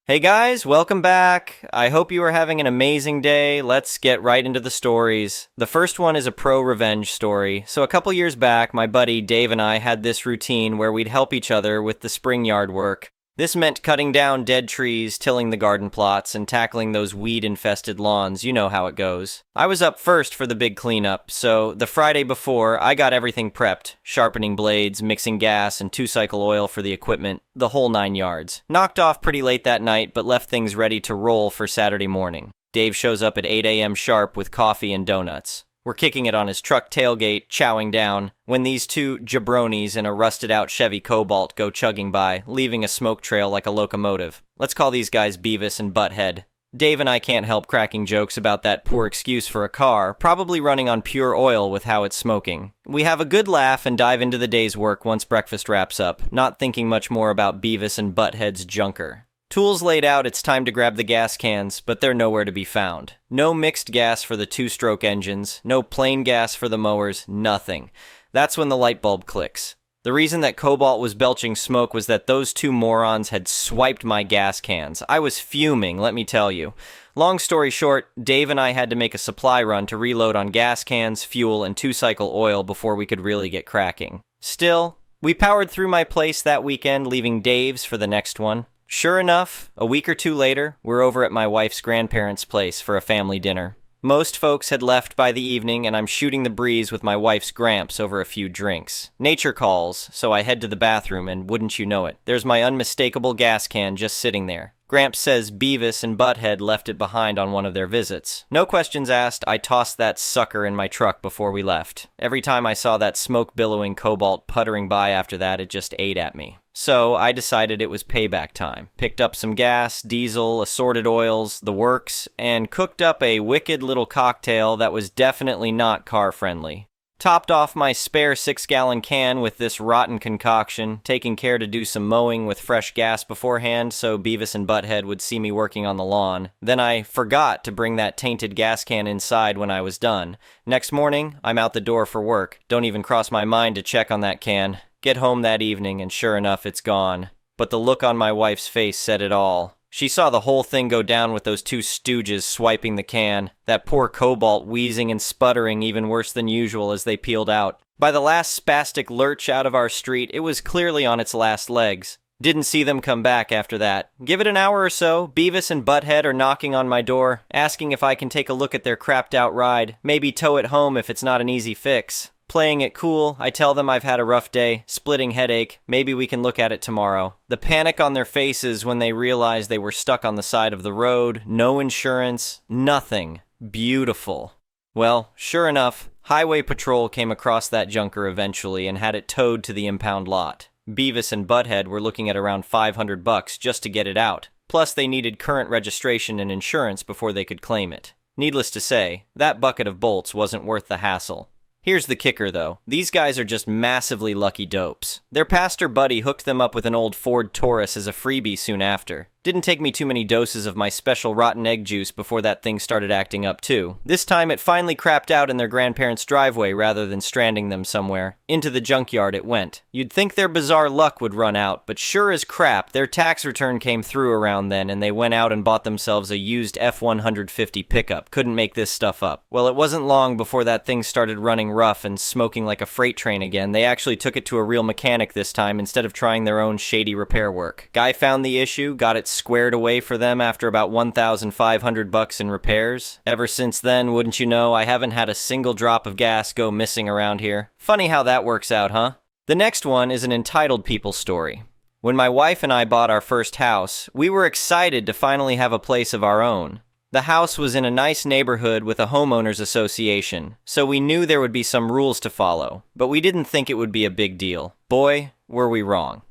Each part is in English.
Hey guys, welcome back. I hope you are having an amazing day. Let's get right into the stories. The first one is a pro-revenge story. So a couple years back, my buddy Dave and I had this routine where we'd help each other with the spring yard work. This meant cutting down dead trees, tilling the garden plots, and tackling those weed-infested lawns. You know how it goes. I was up first for the big cleanup, so the Friday before, I got everything prepped. Sharpening blades, mixing gas, and two-cycle oil for the equipment. The whole 9 yards. Knocked off pretty late that night, but left things ready to roll for Saturday morning. Dave shows up at 8 a.m. sharp with coffee and donuts. We're kicking it on his truck tailgate, chowing down, when these two jabronis in a rusted-out Chevy Cobalt go chugging by, leaving a smoke trail like a locomotive. Let's call these guys Beavis and Butthead. Dave and I can't help cracking jokes about that poor excuse for a car, probably running on pure oil with how it's smoking. We have a good laugh and dive into the day's work once breakfast wraps up, not thinking much more about Beavis and Butthead's junker. Tools laid out, it's time to grab the gas cans, but they're nowhere to be found. No mixed gas for the two-stroke engines, no plain gas for the mowers, nothing. That's when the light bulb clicks. The reason that Cobalt was belching smoke was that those two morons had swiped my gas cans. I was fuming, let me tell you. Long story short, Dave and I had to make a supply run to reload on gas cans, fuel, and two-cycle oil before we could really get cracking. Still, we powered through my place that weekend, leaving Dave's for the next one. Sure enough, a week or two later, we're over at my wife's grandparents' place for a family dinner. Most folks had left by the evening, and I'm shooting the breeze with my wife's Gramps over a few drinks. Nature calls, so I head to the bathroom, and wouldn't you know it, there's my unmistakable gas can just sitting there. Gramps says Beavis and Butthead left it behind on one of their visits. No questions asked, I tossed that sucker in my truck before we left. Every time I saw that smoke-billowing Cobalt puttering by after that, it just ate at me. So I decided it was payback time. Picked up some gas, diesel, assorted oils, the works, and cooked up a wicked little cocktail that was definitely not car-friendly. Topped off my spare 6-gallon can with this rotten concoction, taking care to do some mowing with fresh gas beforehand so Beavis and Butthead would see me working on the lawn. Then I forgot to bring that tainted gas can inside when I was done. Next morning, I'm out the door for work. Don't even cross my mind to check on that can. Get home that evening, and sure enough, it's gone. But the look on my wife's face said it all. She saw the whole thing go down with those two stooges swiping the can, that poor Cobalt wheezing and sputtering even worse than usual as they peeled out. By the last spastic lurch out of our street, it was clearly on its last legs. Didn't see them come back after that. Give it an hour or so, Beavis and Butthead are knocking on my door, asking if I can take a look at their crapped-out ride, maybe tow it home if it's not an easy fix. Playing it cool, I tell them I've had a rough day, splitting headache, maybe we can look at it tomorrow. The panic on their faces when they realized they were stuck on the side of the road, no insurance, nothing. Beautiful. Well, sure enough, Highway Patrol came across that junker eventually and had it towed to the impound lot. Beavis and Butthead were looking at around $500 just to get it out. Plus they needed current registration and insurance before they could claim it. Needless to say, that bucket of bolts wasn't worth the hassle. Here's the kicker, though. These guys are just massively lucky dopes. Their pastor buddy hooked them up with an old Ford Taurus as a freebie soon after. Didn't take me too many doses of my special rotten egg juice before that thing started acting up too. This time it finally crapped out in their grandparents' driveway rather than stranding them somewhere. Into the junkyard it went. You'd think their bizarre luck would run out, but sure as crap, their tax return came through around then and they went out and bought themselves a used F-150 pickup. Couldn't make this stuff up. Well, it wasn't long before that thing started running rough and smoking like a freight train again. They actually took it to a real mechanic this time instead of trying their own shady repair work. Guy found the issue, got it squared away for them after about $1,500 in repairs. Ever since then, wouldn't you know, I haven't had a single drop of gas go missing around here. Funny how that works out, huh? The next one is an entitled people story. When my wife and I bought our first house, we were excited to finally have a place of our own. The house was in a nice neighborhood with a homeowners association, so we knew there would be some rules to follow, but we didn't think it would be a big deal. Boy, were we wrong.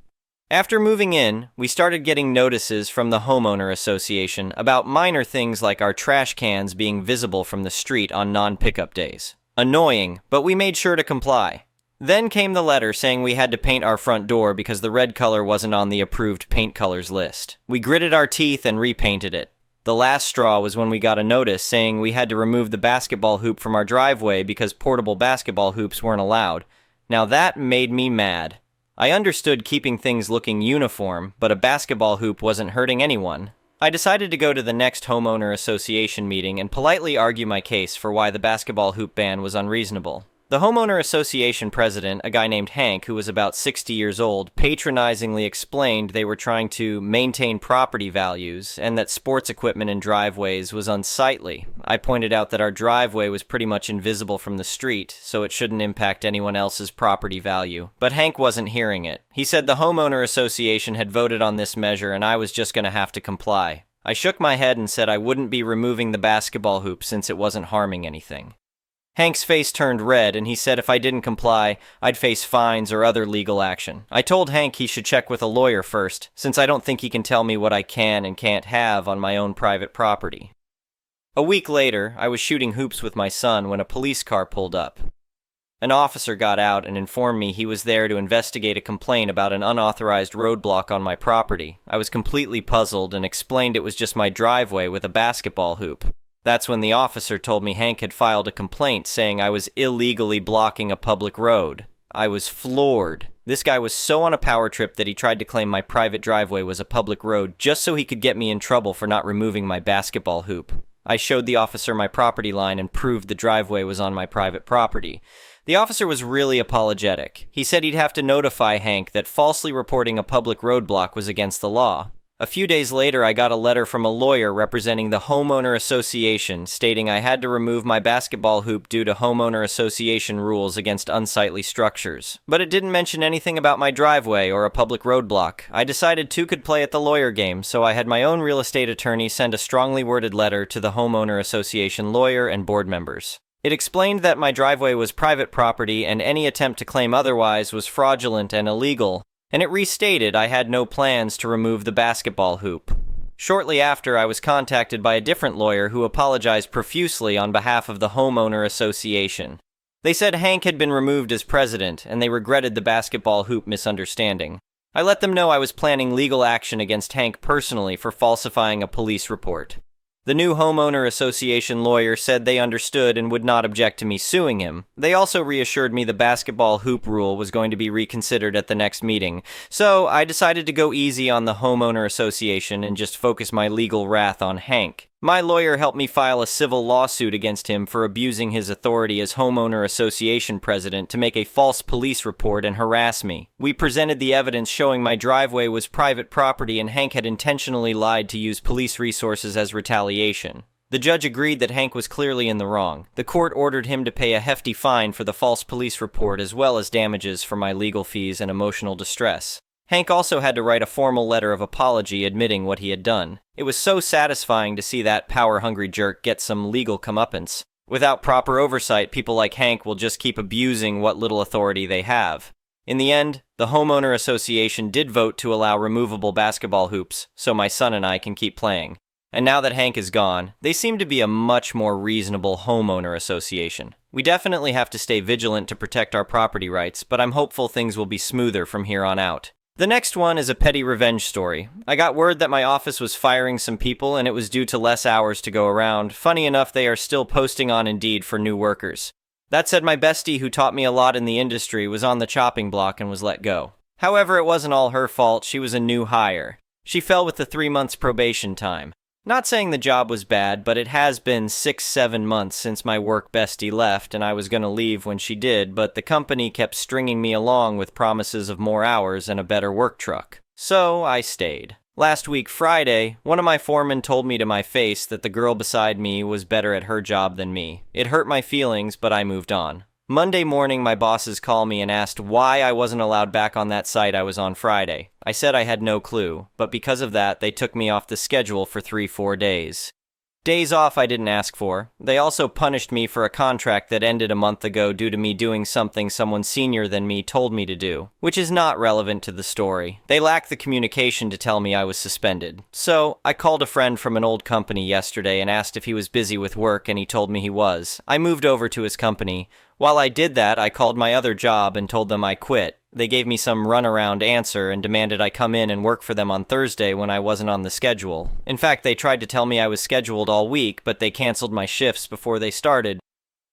After moving in, we started getting notices from the homeowner association about minor things like our trash cans being visible from the street on non-pickup days. Annoying, but we made sure to comply. Then came the letter saying we had to paint our front door because the red color wasn't on the approved paint colors list. We gritted our teeth and repainted it. The last straw was when we got a notice saying we had to remove the basketball hoop from our driveway because portable basketball hoops weren't allowed. Now that made me mad. I understood keeping things looking uniform, but a basketball hoop wasn't hurting anyone. I decided to go to the next homeowner association meeting and politely argue my case for why the basketball hoop ban was unreasonable. The homeowner association president, a guy named Hank, who was about 60 years old, patronizingly explained they were trying to maintain property values and that sports equipment in driveways was unsightly. I pointed out that our driveway was pretty much invisible from the street, so it shouldn't impact anyone else's property value. But Hank wasn't hearing it. He said the homeowner association had voted on this measure and I was just going to have to comply. I shook my head and said I wouldn't be removing the basketball hoop since it wasn't harming anything. Hank's face turned red, and he said if I didn't comply, I'd face fines or other legal action. I told Hank he should check with a lawyer first, since I don't think he can tell me what I can and can't have on my own private property. A week later, I was shooting hoops with my son when a police car pulled up. An officer got out and informed me he was there to investigate a complaint about an unauthorized roadblock on my property. I was completely puzzled and explained it was just my driveway with a basketball hoop. That's when the officer told me Hank had filed a complaint saying I was illegally blocking a public road. I was floored. This guy was so on a power trip that he tried to claim my private driveway was a public road just so he could get me in trouble for not removing my basketball hoop. I showed the officer my property line and proved the driveway was on my private property. The officer was really apologetic. He said he'd have to notify Hank that falsely reporting a public roadblock was against the law. A few days later, I got a letter from a lawyer representing the homeowner association stating I had to remove my basketball hoop due to homeowner association rules against unsightly structures. But it didn't mention anything about my driveway or a public roadblock. I decided two could play at the lawyer game, so I had my own real estate attorney send a strongly worded letter to the homeowner association lawyer and board members. It explained that my driveway was private property and any attempt to claim otherwise was fraudulent and illegal. And it restated I had no plans to remove the basketball hoop. Shortly after, I was contacted by a different lawyer who apologized profusely on behalf of the homeowner association. They said Hank had been removed as president, and they regretted the basketball hoop misunderstanding. I let them know I was planning legal action against Hank personally for falsifying a police report. The new homeowner association lawyer said they understood and would not object to me suing him. They also reassured me the basketball hoop rule was going to be reconsidered at the next meeting, so I decided to go easy on the homeowner association and just focus my legal wrath on Hank. My lawyer helped me file a civil lawsuit against him for abusing his authority as homeowner association president to make a false police report and harass me. We presented the evidence showing my driveway was private property and Hank had intentionally lied to use police resources as retaliation. The judge agreed that Hank was clearly in the wrong. The court ordered him to pay a hefty fine for the false police report as well as damages for my legal fees and emotional distress. Hank also had to write a formal letter of apology admitting what he had done. It was so satisfying to see that power-hungry jerk get some legal comeuppance. Without proper oversight, people like Hank will just keep abusing what little authority they have. In the end, the homeowner association did vote to allow removable basketball hoops, so my son and I can keep playing. And now that Hank is gone, they seem to be a much more reasonable homeowner association. We definitely have to stay vigilant to protect our property rights, but I'm hopeful things will be smoother from here on out. The next one is a petty revenge story. I got word that my office was firing some people and it was due to less hours to go around. Funny enough, they are still posting on Indeed for new workers. That said, my bestie who taught me a lot in the industry was on the chopping block and was let go. However, it wasn't all her fault. She was a new hire. She fell with the 3 months probation time. Not saying the job was bad, but it has been 6-7 months since my work bestie left and I was gonna leave when she did, but the company kept stringing me along with promises of more hours and a better work truck. So I stayed. Last week Friday, one of my foremen told me to my face that the girl beside me was better at her job than me. It hurt my feelings, but I moved on. Monday morning, my bosses called me and asked why I wasn't allowed back on that site I was on Friday. I said I had no clue, but because of that, they took me off the schedule for 3-4 days. Days off I didn't ask for. They also punished me for a contract that ended a month ago due to me doing something someone senior than me told me to do, which is not relevant to the story. They lacked the communication to tell me I was suspended. So, I called a friend from an old company yesterday and asked if he was busy with work and he told me he was. I moved over to his company. While I did that, I called my other job and told them I quit. They gave me some runaround answer and demanded I come in and work for them on Thursday when I wasn't on the schedule. In fact, they tried to tell me I was scheduled all week, but they canceled my shifts before they started,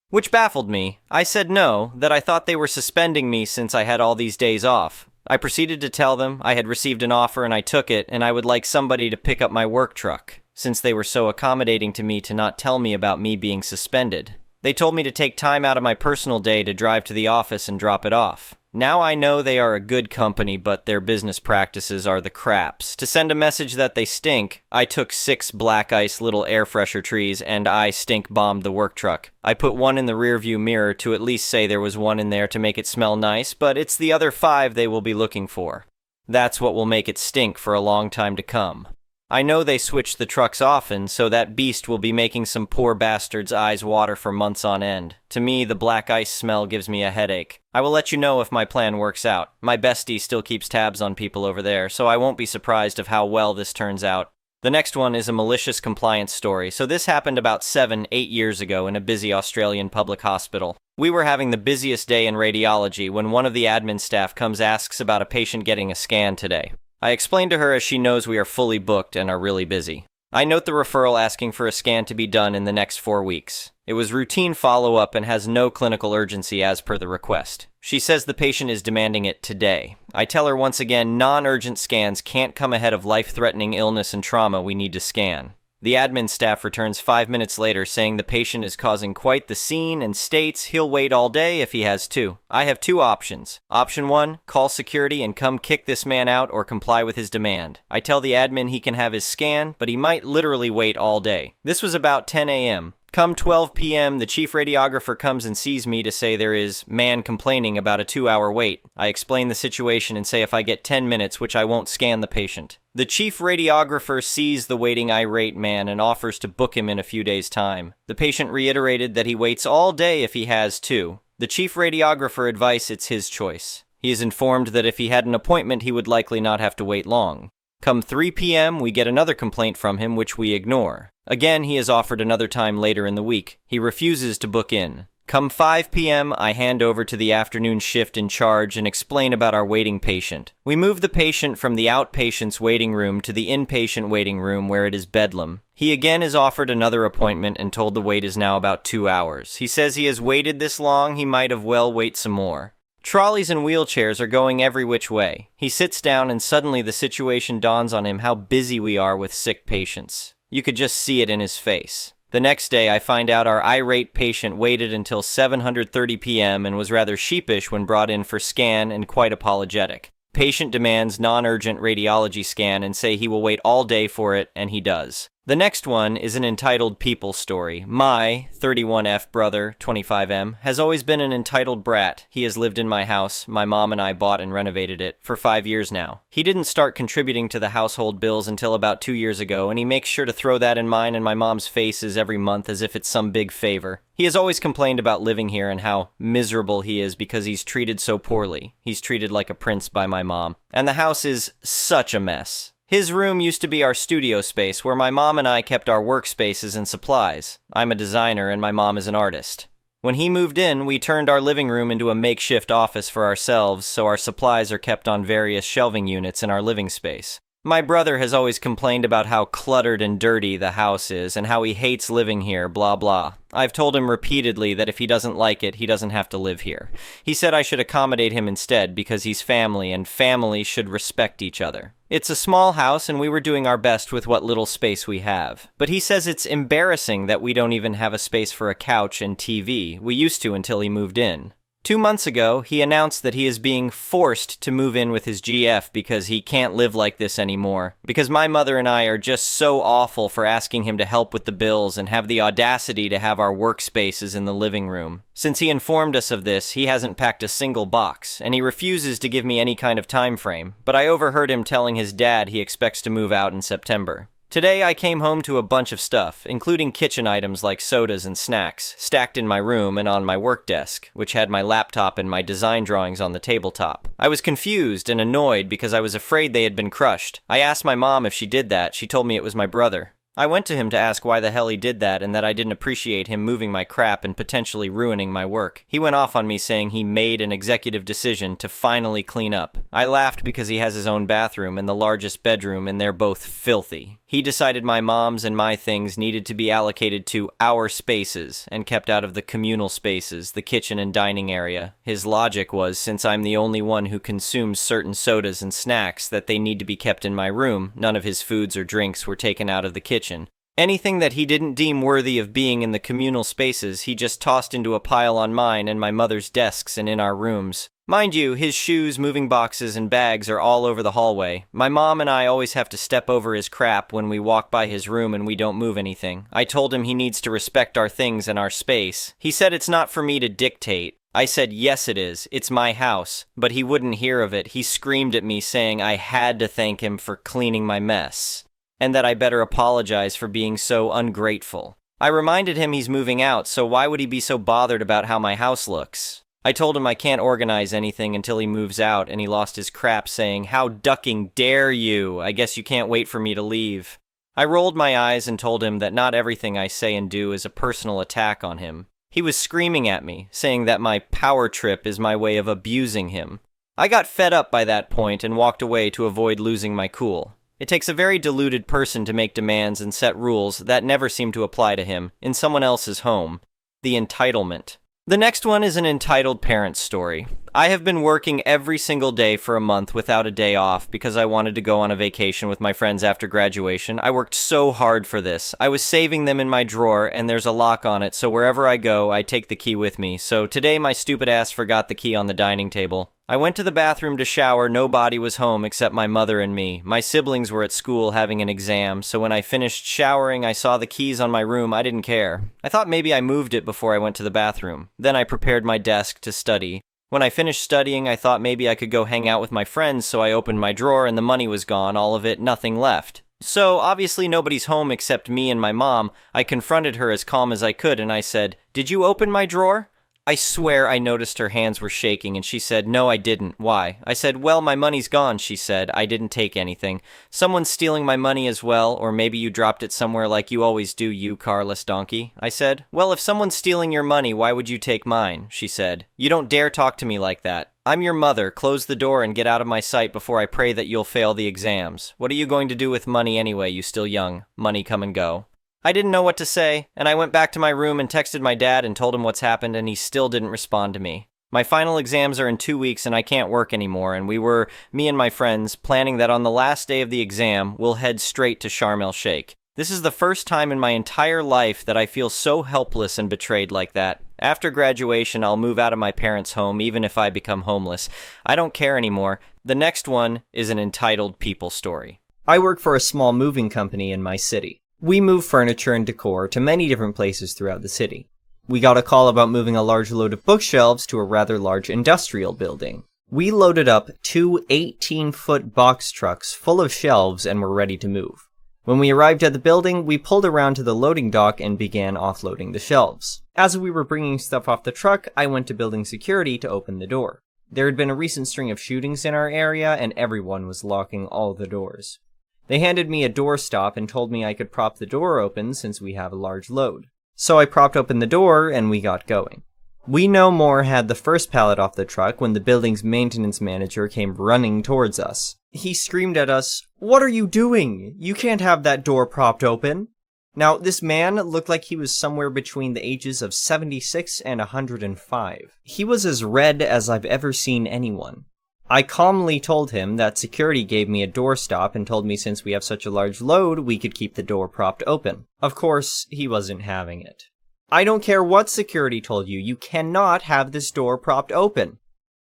which baffled me. I said no, that I thought they were suspending me since I had all these days off. I proceeded to tell them I had received an offer and I took it, and I would like somebody to pick up my work truck, since they were so accommodating to me to not tell me about me being suspended. They told me to take time out of my personal day to drive to the office and drop it off. Now I know they are a good company, but their business practices are the craps. To send a message that they stink, I took 6 black ice little air fresher trees and I stink bombed the work truck. I put one in the rearview mirror to at least say there was one in there to make it smell nice, but it's the other 5 they will be looking for. That's what will make it stink for a long time to come. I know they switch the trucks often, so that beast will be making some poor bastard's eyes water for months on end. To me, the black ice smell gives me a headache. I will let you know if my plan works out. My bestie still keeps tabs on people over there, so I won't be surprised of how well this turns out. The next one is a malicious compliance story. So this happened about 7-8 years ago in a busy Australian public hospital. We were having the busiest day in radiology when one of the admin staff asks about a patient getting a scan today. I explained to her as she knows we are fully booked and are really busy. I note the referral asking for a scan to be done in the next 4 weeks. It was routine follow-up and has no clinical urgency as per the request. She says the patient is demanding it today. I tell her once again non-urgent scans can't come ahead of life-threatening illness and trauma we need to scan. The admin staff returns 5 minutes later saying the patient is causing quite the scene and states he'll wait all day if he has to. I have 2 options. Option 1, call security and come kick this man out or comply with his demand. I tell the admin he can have his scan, but he might literally wait all day. This was about 10 a.m. Come 12 p.m., the chief radiographer comes and sees me to say there is man complaining about a 2-hour wait. I explain the situation and say if I get 10 minutes, which I won't scan the patient. The chief radiographer sees the waiting irate man and offers to book him in a few days' time. The patient reiterated that he waits all day if he has to. The chief radiographer advised it's his choice. He is informed that if he had an appointment, he would likely not have to wait long. Come 3 p.m., we get another complaint from him, which we ignore. Again, he is offered another time later in the week. He refuses to book in. Come 5 p.m., I hand over to the afternoon shift in charge and explain about our waiting patient. We move the patient from the outpatient's waiting room to the inpatient waiting room where it is bedlam. He again is offered another appointment and told the wait is now about 2 hours. He says he has waited this long, he might have well wait some more. Trolleys and wheelchairs are going every which way. He sits down and suddenly the situation dawns on him how busy we are with sick patients. You could just see it in his face. The next day, I find out our irate patient waited until 7:30 p.m. and was rather sheepish when brought in for scan and quite apologetic. Patient demands non-urgent radiology scan and say he will wait all day for it, and he does. The next one is an entitled people story. My 31F brother, 25M, has always been an entitled brat. He has lived in my house. My mom and I bought and renovated it for 5 years now. He didn't start contributing to the household bills until about 2 years ago, and he makes sure to throw that in mine and my mom's faces every month as if it's some big favor. He has always complained about living here and how miserable he is because he's treated so poorly. He's treated like a prince by my mom. And the house is such a mess. His room used to be our studio space where my mom and I kept our workspaces and supplies. I'm a designer and my mom is an artist. When he moved in, we turned our living room into a makeshift office for ourselves, so our supplies are kept on various shelving units in our living space. My brother has always complained about how cluttered and dirty the house is and how he hates living here, blah blah. I've told him repeatedly that if he doesn't like it, he doesn't have to live here. He said I should accommodate him instead because he's family and families should respect each other. It's a small house and we were doing our best with what little space we have. But he says it's embarrassing that we don't even have a space for a couch and TV. We used to until he moved in. 2 months ago, he announced that he is being forced to move in with his GF because he can't live like this anymore. Because my mother and I are just so awful for asking him to help with the bills and have the audacity to have our workspaces in the living room. Since he informed us of this, he hasn't packed a single box, and he refuses to give me any kind of time frame. But I overheard him telling his dad he expects to move out in September. Today I came home to a bunch of stuff, including kitchen items like sodas and snacks, stacked in my room and on my work desk, which had my laptop and my design drawings on the tabletop. I was confused and annoyed because I was afraid they had been crushed. I asked my mom if she did that. She told me it was my brother. I went to him to ask why the hell he did that and that I didn't appreciate him moving my crap and potentially ruining my work. He went off on me saying he made an executive decision to finally clean up. I laughed because he has his own bathroom and the largest bedroom and they're both filthy. He decided my mom's and my things needed to be allocated to our spaces and kept out of the communal spaces, the kitchen and dining area. His logic was, since I'm the only one who consumes certain sodas and snacks, that they need to be kept in my room. None of his foods or drinks were taken out of the kitchen. Anything that he didn't deem worthy of being in the communal spaces, he just tossed into a pile on mine and my mother's desks and in our rooms. Mind you, his shoes, moving boxes, and bags are all over the hallway. My mom and I always have to step over his crap when we walk by his room and we don't move anything. I told him he needs to respect our things and our space. He said it's not for me to dictate. I said, yes it is, it's my house. But he wouldn't hear of it. He screamed at me saying I had to thank him for cleaning my mess, and that I better apologize for being so ungrateful. I reminded him he's moving out, so why would he be so bothered about how my house looks? I told him I can't organize anything until he moves out, and he lost his crap saying, how ducking dare you? I guess you can't wait for me to leave. I rolled my eyes and told him that not everything I say and do is a personal attack on him. He was screaming at me, saying that my power trip is my way of abusing him. I got fed up by that point and walked away to avoid losing my cool. It takes a very deluded person to make demands and set rules that never seem to apply to him in someone else's home. The entitlement. The next one is an entitled parent's story. I have been working every single day for a month without a day off because I wanted to go on a vacation with my friends after graduation. I worked so hard for this. I was saving them in my drawer and there's a lock on it, so wherever I go, I take the key with me. So today my stupid ass forgot the key on the dining table. I went to the bathroom to shower. Nobody was home except my mother and me. My siblings were at school having an exam, so when I finished showering, I saw the keys on my room. I didn't care. I thought maybe I moved it before I went to the bathroom. Then I prepared my desk to study. When I finished studying, I thought maybe I could go hang out with my friends, so I opened my drawer and the money was gone, all of it, nothing left. So, obviously nobody's home except me and my mom. I confronted her as calm as I could and I said, "Did you open my drawer?" I swear I noticed her hands were shaking and she said, "No, I didn't. Why?" I said, "Well, my money's gone," she said. "I didn't take anything. Someone's stealing my money as well, or maybe you dropped it somewhere like you always do, you carless donkey." I said, "Well, if someone's stealing your money, why would you take mine?" She said, "You don't dare talk to me like that. I'm your mother. Close the door and get out of my sight before I pray that you'll fail the exams. What are you going to do with money anyway, you still young? Money come and go." I didn't know what to say, and I went back to my room and texted my dad and told him what's happened, and he still didn't respond to me. My final exams are in 2 weeks and I can't work anymore, and me and my friends, planning that on the last day of the exam, we'll head straight to Sharm el-Sheikh. This is the first time in my entire life that I feel so helpless and betrayed like that. After graduation, I'll move out of my parents' home, even if I become homeless. I don't care anymore. The next one is an entitled people story. I work for a small moving company in my city. We move furniture and decor to many different places throughout the city. We got a call about moving a large load of bookshelves to a rather large industrial building. We loaded up 2 18-foot box trucks full of shelves and were ready to move. When we arrived at the building, we pulled around to the loading dock and began offloading the shelves. As we were bringing stuff off the truck, I went to building security to open the door. There had been a recent string of shootings in our area, and everyone was locking all the doors. They handed me a doorstop and told me I could prop the door open since we have a large load. So I propped open the door and we got going. We no more had the first pallet off the truck when the building's maintenance manager came running towards us. He screamed at us, "What are you doing? You can't have that door propped open." Now, this man looked like he was somewhere between the ages of 76 and 105. He was as red as I've ever seen anyone. I calmly told him that security gave me a doorstop and told me since we have such a large load, we could keep the door propped open. Of course, he wasn't having it. "I don't care what security told you, you cannot have this door propped open."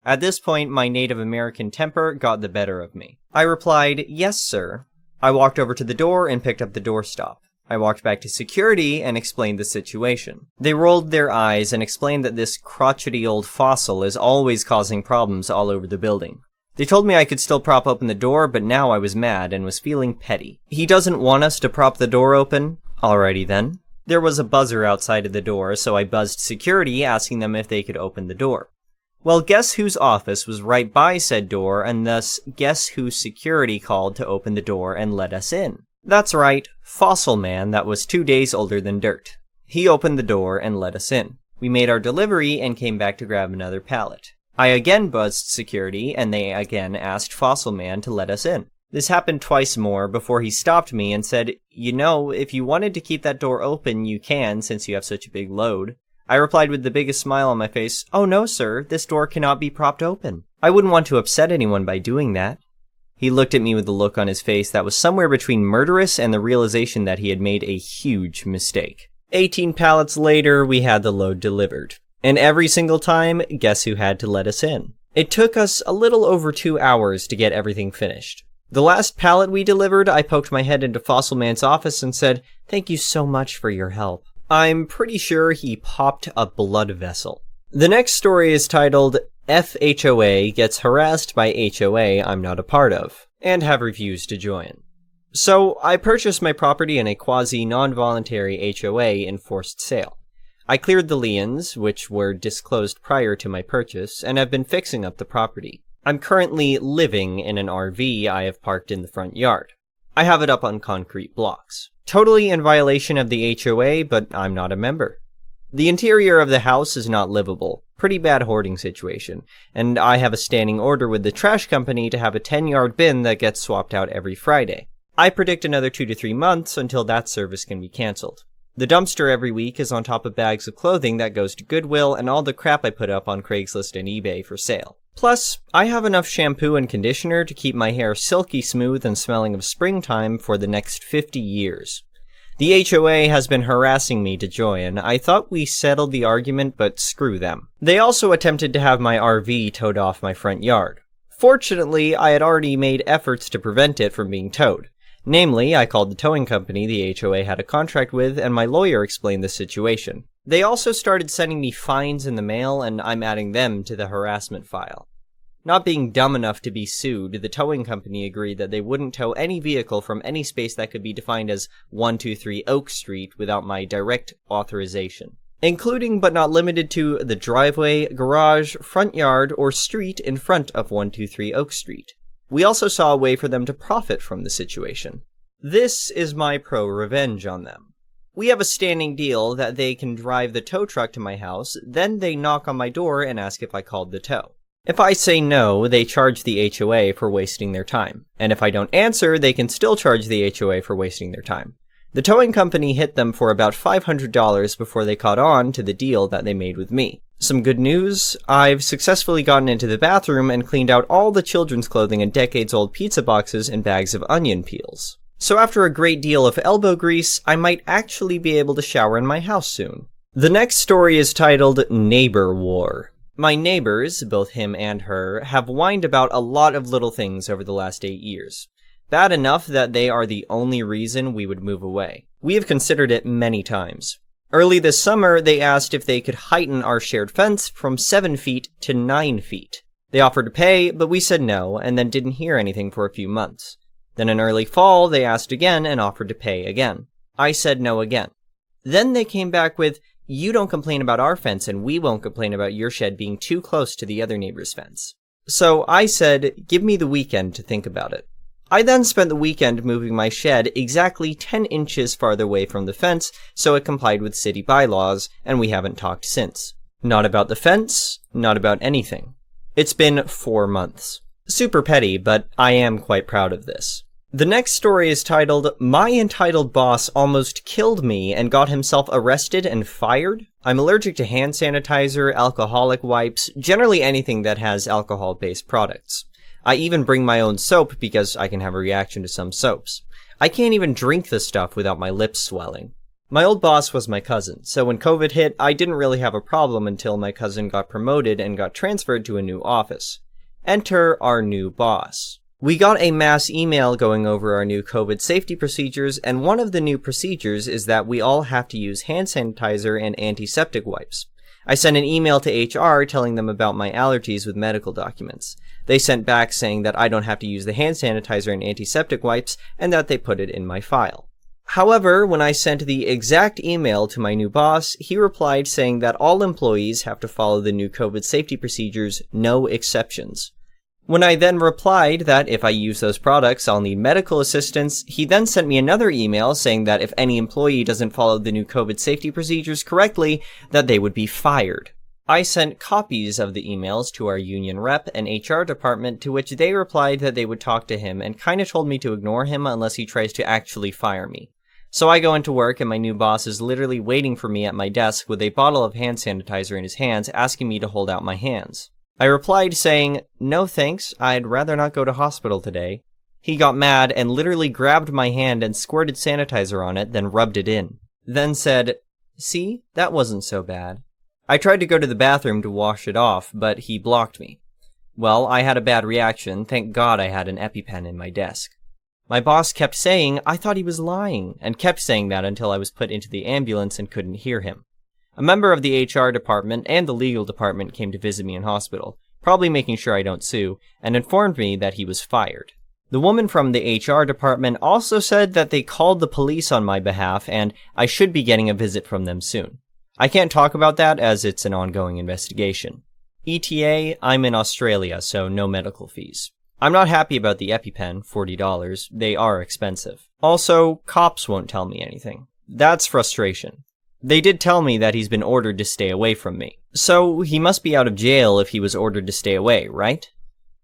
At this point, my Native American temper got the better of me. I replied, "Yes, sir." I walked over to the door and picked up the doorstop. I walked back to security and explained the situation. They rolled their eyes and explained that this crotchety old fossil is always causing problems all over the building. They told me I could still prop open the door, but now I was mad and was feeling petty. "He doesn't want us to prop the door open?" Alrighty then. There was a buzzer outside of the door, so I buzzed security asking them if they could open the door. Well, guess whose office was right by said door, and thus guess who security called to open the door and let us in? That's right, Fossil Man that was 2 days older than dirt. He opened the door and let us in. We made our delivery and came back to grab another pallet. I again buzzed security and they again asked Fossil Man to let us in. This happened twice more before he stopped me and said, "You know, if you wanted to keep that door open, you can, since you have such a big load." I replied with the biggest smile on my face, "Oh no, sir, this door cannot be propped open. I wouldn't want to upset anyone by doing that." He looked at me with a look on his face that was somewhere between murderous and the realization that he had made a huge mistake. 18 pallets later, we had the load delivered. And every single time, guess who had to let us in? It took us a little over 2 hours to get everything finished. The last pallet we delivered, I poked my head into Fossil Man's office and said, "Thank you so much for your help." I'm pretty sure he popped a blood vessel. The next story is titled, FHOA Gets Harassed by HOA I'm Not a Part of, and have refused to join. So, I purchased my property in a quasi-non-voluntary HOA enforced sale. I cleared the liens, which were disclosed prior to my purchase, and have been fixing up the property. I'm currently living in an RV I have parked in the front yard. I have it up on concrete blocks. Totally in violation of the HOA, but I'm not a member. The interior of the house is not livable. Pretty bad hoarding situation, and I have a standing order with the trash company to have a 10-yard bin that gets swapped out every Friday. I predict another 2 to 3 months until that service can be cancelled. The dumpster every week is on top of bags of clothing that goes to Goodwill and all the crap I put up on Craigslist and eBay for sale. Plus, I have enough shampoo and conditioner to keep my hair silky smooth and smelling of springtime for the next 50 years. The HOA has been harassing me to join. I thought we settled the argument, but screw them. They also attempted to have my RV towed off my front yard. Fortunately, I had already made efforts to prevent it from being towed. Namely, I called the towing company the HOA had a contract with, and my lawyer explained the situation. They also started sending me fines in the mail, and I'm adding them to the harassment file. Not being dumb enough to be sued, the towing company agreed that they wouldn't tow any vehicle from any space that could be defined as 123 Oak Street without my direct authorization, including but not limited to the driveway, garage, front yard, or street in front of 123 Oak Street. We also saw a way for them to profit from the situation. This is my pro-revenge on them. We have a standing deal that they can drive the tow truck to my house, then they knock on my door and ask if I called the tow. If I say no, they charge the HOA for wasting their time. And if I don't answer, they can still charge the HOA for wasting their time. The towing company hit them for about $500 before they caught on to the deal that they made with me. Some good news, I've successfully gotten into the bathroom and cleaned out all the children's clothing and decades-old pizza boxes and bags of onion peels. So after a great deal of elbow grease, I might actually be able to shower in my house soon. The next story is titled Neighbor War. My neighbors, both him and her, have whined about a lot of little things over the last 8 years. Bad enough that they are the only reason we would move away. We have considered it many times. Early this summer, they asked if they could heighten our shared fence from 7 feet to 9 feet. They offered to pay, but we said no, and then didn't hear anything for a few months. Then in early fall, they asked again and offered to pay again. I said no again. Then they came back with, "You don't complain about our fence, and we won't complain about your shed being too close to the other neighbor's fence." So I said, "Give me the weekend to think about it." I then spent the weekend moving my shed exactly 10 inches farther away from the fence so it complied with city bylaws, and we haven't talked since. Not about the fence, not about anything. It's been 4 months. Super petty, but I am quite proud of this. The next story is titled, My Entitled Boss Almost Killed Me and Got Himself Arrested and Fired? I'm allergic to hand sanitizer, alcoholic wipes, generally anything that has alcohol-based products. I even bring my own soap because I can have a reaction to some soaps. I can't even drink the stuff without my lips swelling. My old boss was my cousin, so when COVID hit, I didn't really have a problem until my cousin got promoted and got transferred to a new office. Enter our new boss. We got a mass email going over our new COVID safety procedures, and one of the new procedures is that we all have to use hand sanitizer and antiseptic wipes. I sent an email to HR telling them about my allergies with medical documents. They sent back saying that I don't have to use the hand sanitizer and antiseptic wipes, and that they put it in my file. However, when I sent the exact email to my new boss, he replied saying that all employees have to follow the new COVID safety procedures, no exceptions. When I then replied that if I use those products, I'll need medical assistance, he then sent me another email saying that if any employee doesn't follow the new COVID safety procedures correctly, that they would be fired. I sent copies of the emails to our union rep and HR department, to which they replied that they would talk to him and kinda told me to ignore him unless he tries to actually fire me. So I go into work and my new boss is literally waiting for me at my desk with a bottle of hand sanitizer in his hands, asking me to hold out my hands. I replied saying, "No thanks, I'd rather not go to hospital today." He got mad and literally grabbed my hand and squirted sanitizer on it, then rubbed it in. Then said, "See, that wasn't so bad." I tried to go to the bathroom to wash it off, but he blocked me. Well, I had a bad reaction. Thank God I had an EpiPen in my desk. My boss kept saying I thought he was lying, and kept saying that until I was put into the ambulance and couldn't hear him. A member of the HR department and the legal department came to visit me in hospital, probably making sure I don't sue, and informed me that he was fired. The woman from the HR department also said that they called the police on my behalf and I should be getting a visit from them soon. I can't talk about that as it's an ongoing investigation. ETA, I'm in Australia, so no medical fees. I'm not happy about the EpiPen, $40. They are expensive. Also, cops won't tell me anything. That's frustration. They did tell me that he's been ordered to stay away from me. So he must be out of jail if he was ordered to stay away, right?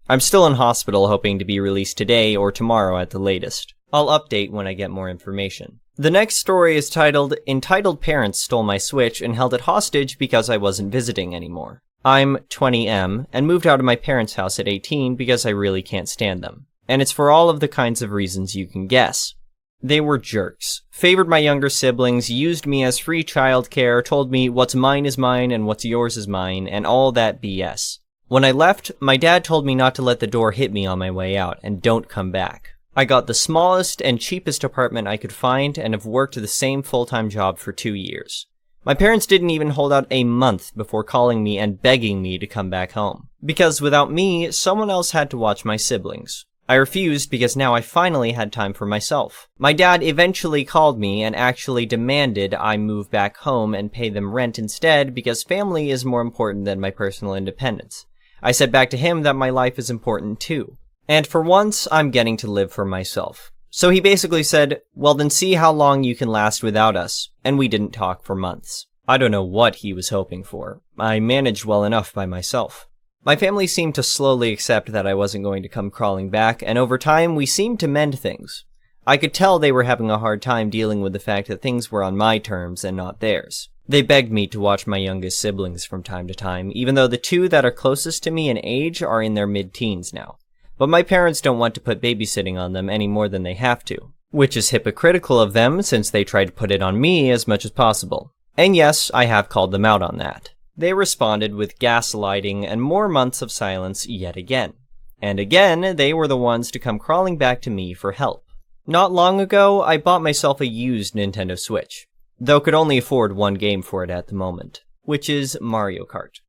I'm still in hospital hoping to be released today or tomorrow at the latest. I'll update when I get more information. The next story is titled, "Entitled Parents Stole My Switch and Held It Hostage Because I Wasn't Visiting Anymore." I'm 20M and moved out of my parents' house at 18 because I really can't stand them. And it's for all of the kinds of reasons you can guess. They were jerks, favored my younger siblings, used me as free childcare, told me what's mine is mine and what's yours is mine, and all that BS. When I left, my dad told me not to let the door hit me on my way out and don't come back. I got the smallest and cheapest apartment I could find and have worked the same full-time job for 2 years. My parents didn't even hold out a month before calling me and begging me to come back home. Because without me, someone else had to watch my siblings. I refused because now I finally had time for myself. My dad eventually called me and actually demanded I move back home and pay them rent instead because family is more important than my personal independence. I said back to him that my life is important too. And for once, I'm getting to live for myself. So he basically said, well then see how long you can last without us, and we didn't talk for months. I don't know what he was hoping for. I managed well enough by myself. My family seemed to slowly accept that I wasn't going to come crawling back, and over time we seemed to mend things. I could tell they were having a hard time dealing with the fact that things were on my terms and not theirs. They begged me to watch my youngest siblings from time to time, even though the two that are closest to me in age are in their mid-teens now. But my parents don't want to put babysitting on them any more than they have to, which is hypocritical of them since they try to put it on me as much as possible. And yes, I have called them out on that. They responded with gaslighting and more months of silence yet again. And again, they were the ones to come crawling back to me for help. Not long ago, I bought myself a used Nintendo Switch, though could only afford one game for it at the moment, which is Mario Kart.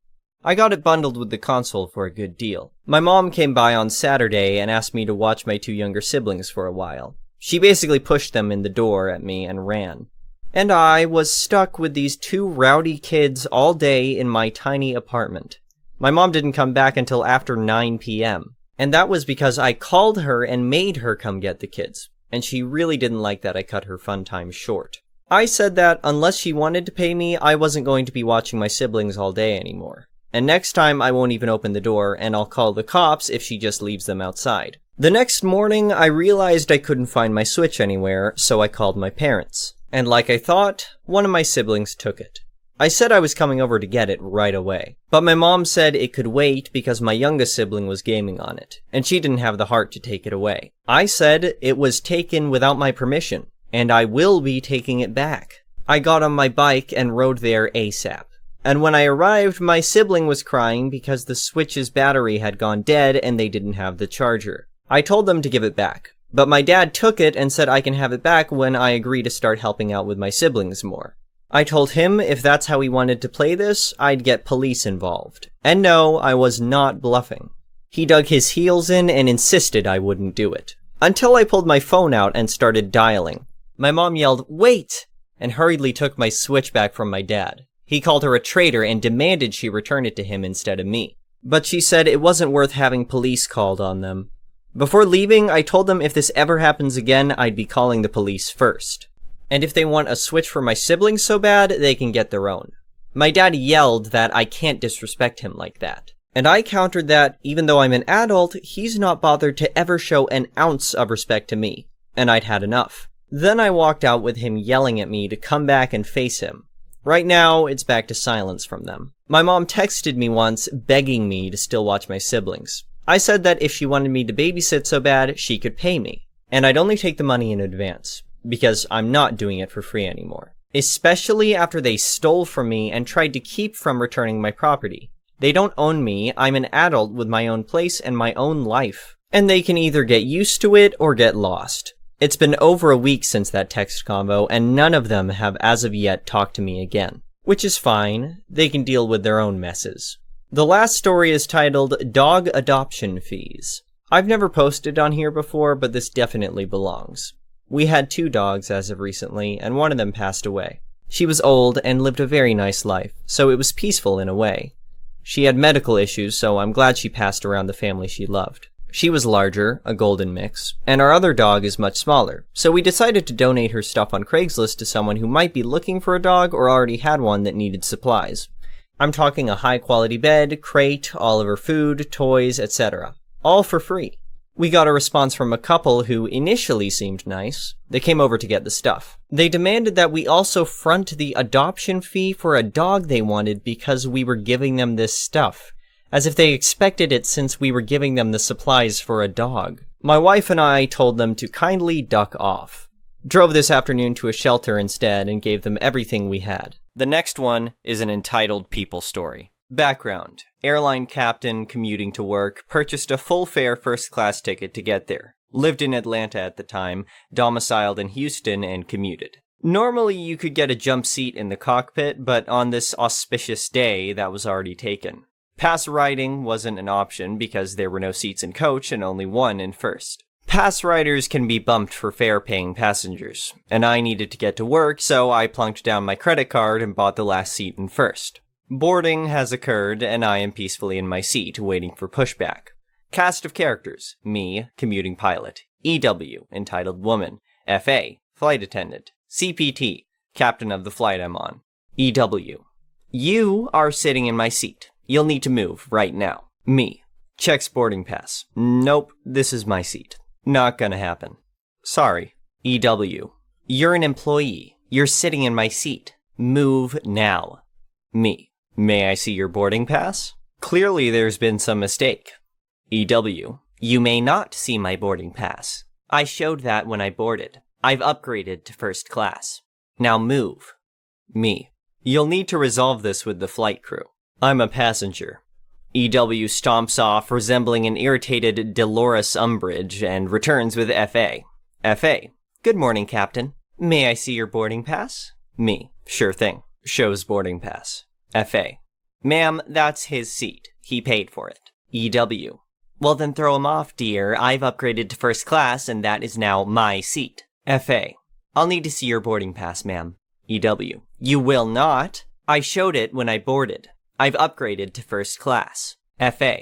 I got it bundled with the console for a good deal. My mom came by on Saturday and asked me to watch my two younger siblings for a while. She basically pushed them in the door at me and ran. And I was stuck with these two rowdy kids all day in my tiny apartment. My mom didn't come back until after 9 p.m. And that was because I called her and made her come get the kids. And she really didn't like that I cut her fun time short. I said that unless she wanted to pay me, I wasn't going to be watching my siblings all day anymore. And next time I won't even open the door, and I'll call the cops if she just leaves them outside. The next morning, I realized I couldn't find my Switch anywhere, so I called my parents. And like I thought, one of my siblings took it. I said I was coming over to get it right away. But my mom said it could wait because my youngest sibling was gaming on it, and she didn't have the heart to take it away. I said it was taken without my permission, and I will be taking it back. I got on my bike and rode there ASAP. And when I arrived, my sibling was crying because the Switch's battery had gone dead and they didn't have the charger. I told them to give it back, but my dad took it and said I can have it back when I agree to start helping out with my siblings more. I told him if that's how he wanted to play this, I'd get police involved. And no, I was not bluffing. He dug his heels in and insisted I wouldn't do it. Until I pulled my phone out and started dialing. My mom yelled, "Wait!" and hurriedly took my Switch back from my dad. He called her a traitor and demanded she return it to him instead of me. But she said it wasn't worth having police called on them. Before leaving, I told them if this ever happens again, I'd be calling the police first. And if they want a Switch for my siblings so bad, they can get their own. My dad yelled that I can't disrespect him like that. And I countered that, even though I'm an adult, he's not bothered to ever show an ounce of respect to me, and I'd had enough. Then I walked out with him yelling at me to come back and face him. Right now, it's back to silence from them. My mom texted me once, begging me to still watch my siblings. I said that if she wanted me to babysit so bad, she could pay me, and I'd only take the money in advance, because I'm not doing it for free anymore. Especially after they stole from me and tried to keep from returning my property. They don't own me, I'm an adult with my own place and my own life. And they can either get used to it or get lost. It's been over a week since that text convo, and none of them have as of yet talked to me again. Which is fine, they can deal with their own messes. The last story is titled Dog Adoption Fees. I've never posted on here before, but this definitely belongs. We had 2 dogs as of recently, and one of them passed away. She was old and lived a very nice life, so it was peaceful in a way. She had medical issues, so I'm glad she passed around the family she loved. She was larger, a golden mix, and our other dog is much smaller, so we decided to donate her stuff on Craigslist to someone who might be looking for a dog or already had one that needed supplies. I'm talking a high-quality bed, crate, all of her food, toys, etc. All for free. We got a response from a couple who initially seemed nice. They came over to get the stuff. They demanded that we also front the adoption fee for a dog they wanted because we were giving them this stuff, as if they expected it since we were giving them the supplies for a dog. My wife and I told them to kindly duck off. Drove this afternoon to a shelter instead and gave them everything we had. The next one is an entitled people story. Background: airline captain commuting to work, purchased a full-fare first-class ticket to get there. Lived in Atlanta at the time, domiciled in Houston, and commuted. Normally you could get a jump seat in the cockpit, but on this auspicious day, that was already taken. Pass riding wasn't an option because there were no seats in coach and only one in first. Pass riders can be bumped for fare-paying passengers, and I needed to get to work, so I plunked down my credit card and bought the last seat in first. Boarding has occurred, and I am peacefully in my seat, waiting for pushback. Cast of characters: me, commuting pilot; EW, entitled woman; FA, flight attendant; CPT, captain of the flight I'm on; EW, you are sitting in my seat. You'll need to move right now. Me, checks boarding pass. Nope, this is my seat. Not gonna happen. Sorry. EW, you're an employee. You're sitting in my seat. Move now. Me, may I see your boarding pass? Clearly there's been some mistake. EW, you may not see my boarding pass. I showed that when I boarded. I've upgraded to first class. Now move. Me, you'll need to resolve this with the flight crew. I'm a passenger. EW stomps off, resembling an irritated Dolores Umbridge, and returns with FA. FA, good morning, Captain. May I see your boarding pass? Me, sure thing. Shows boarding pass. FA, ma'am, that's his seat. He paid for it. EW, well then throw him off, dear. I've upgraded to first class, and that is now my seat. FA, I'll need to see your boarding pass, ma'am. EW, you will not. I showed it when I boarded. I've upgraded to first class. FA,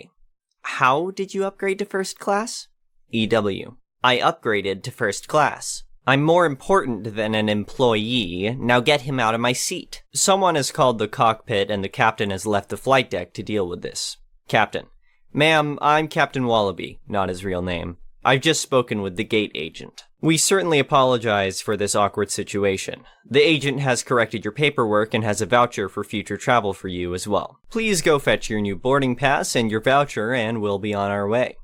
how did you upgrade to first class? EW, I upgraded to first class. I'm more important than an employee. Now get him out of my seat. Someone has called the cockpit and the captain has left the flight deck to deal with this. Captain, ma'am, I'm Captain Wallaby, not his real name. I've just spoken with the gate agent. We certainly apologize for this awkward situation. The agent has corrected your paperwork and has a voucher for future travel for you as well. Please go fetch your new boarding pass and your voucher and we'll be on our way.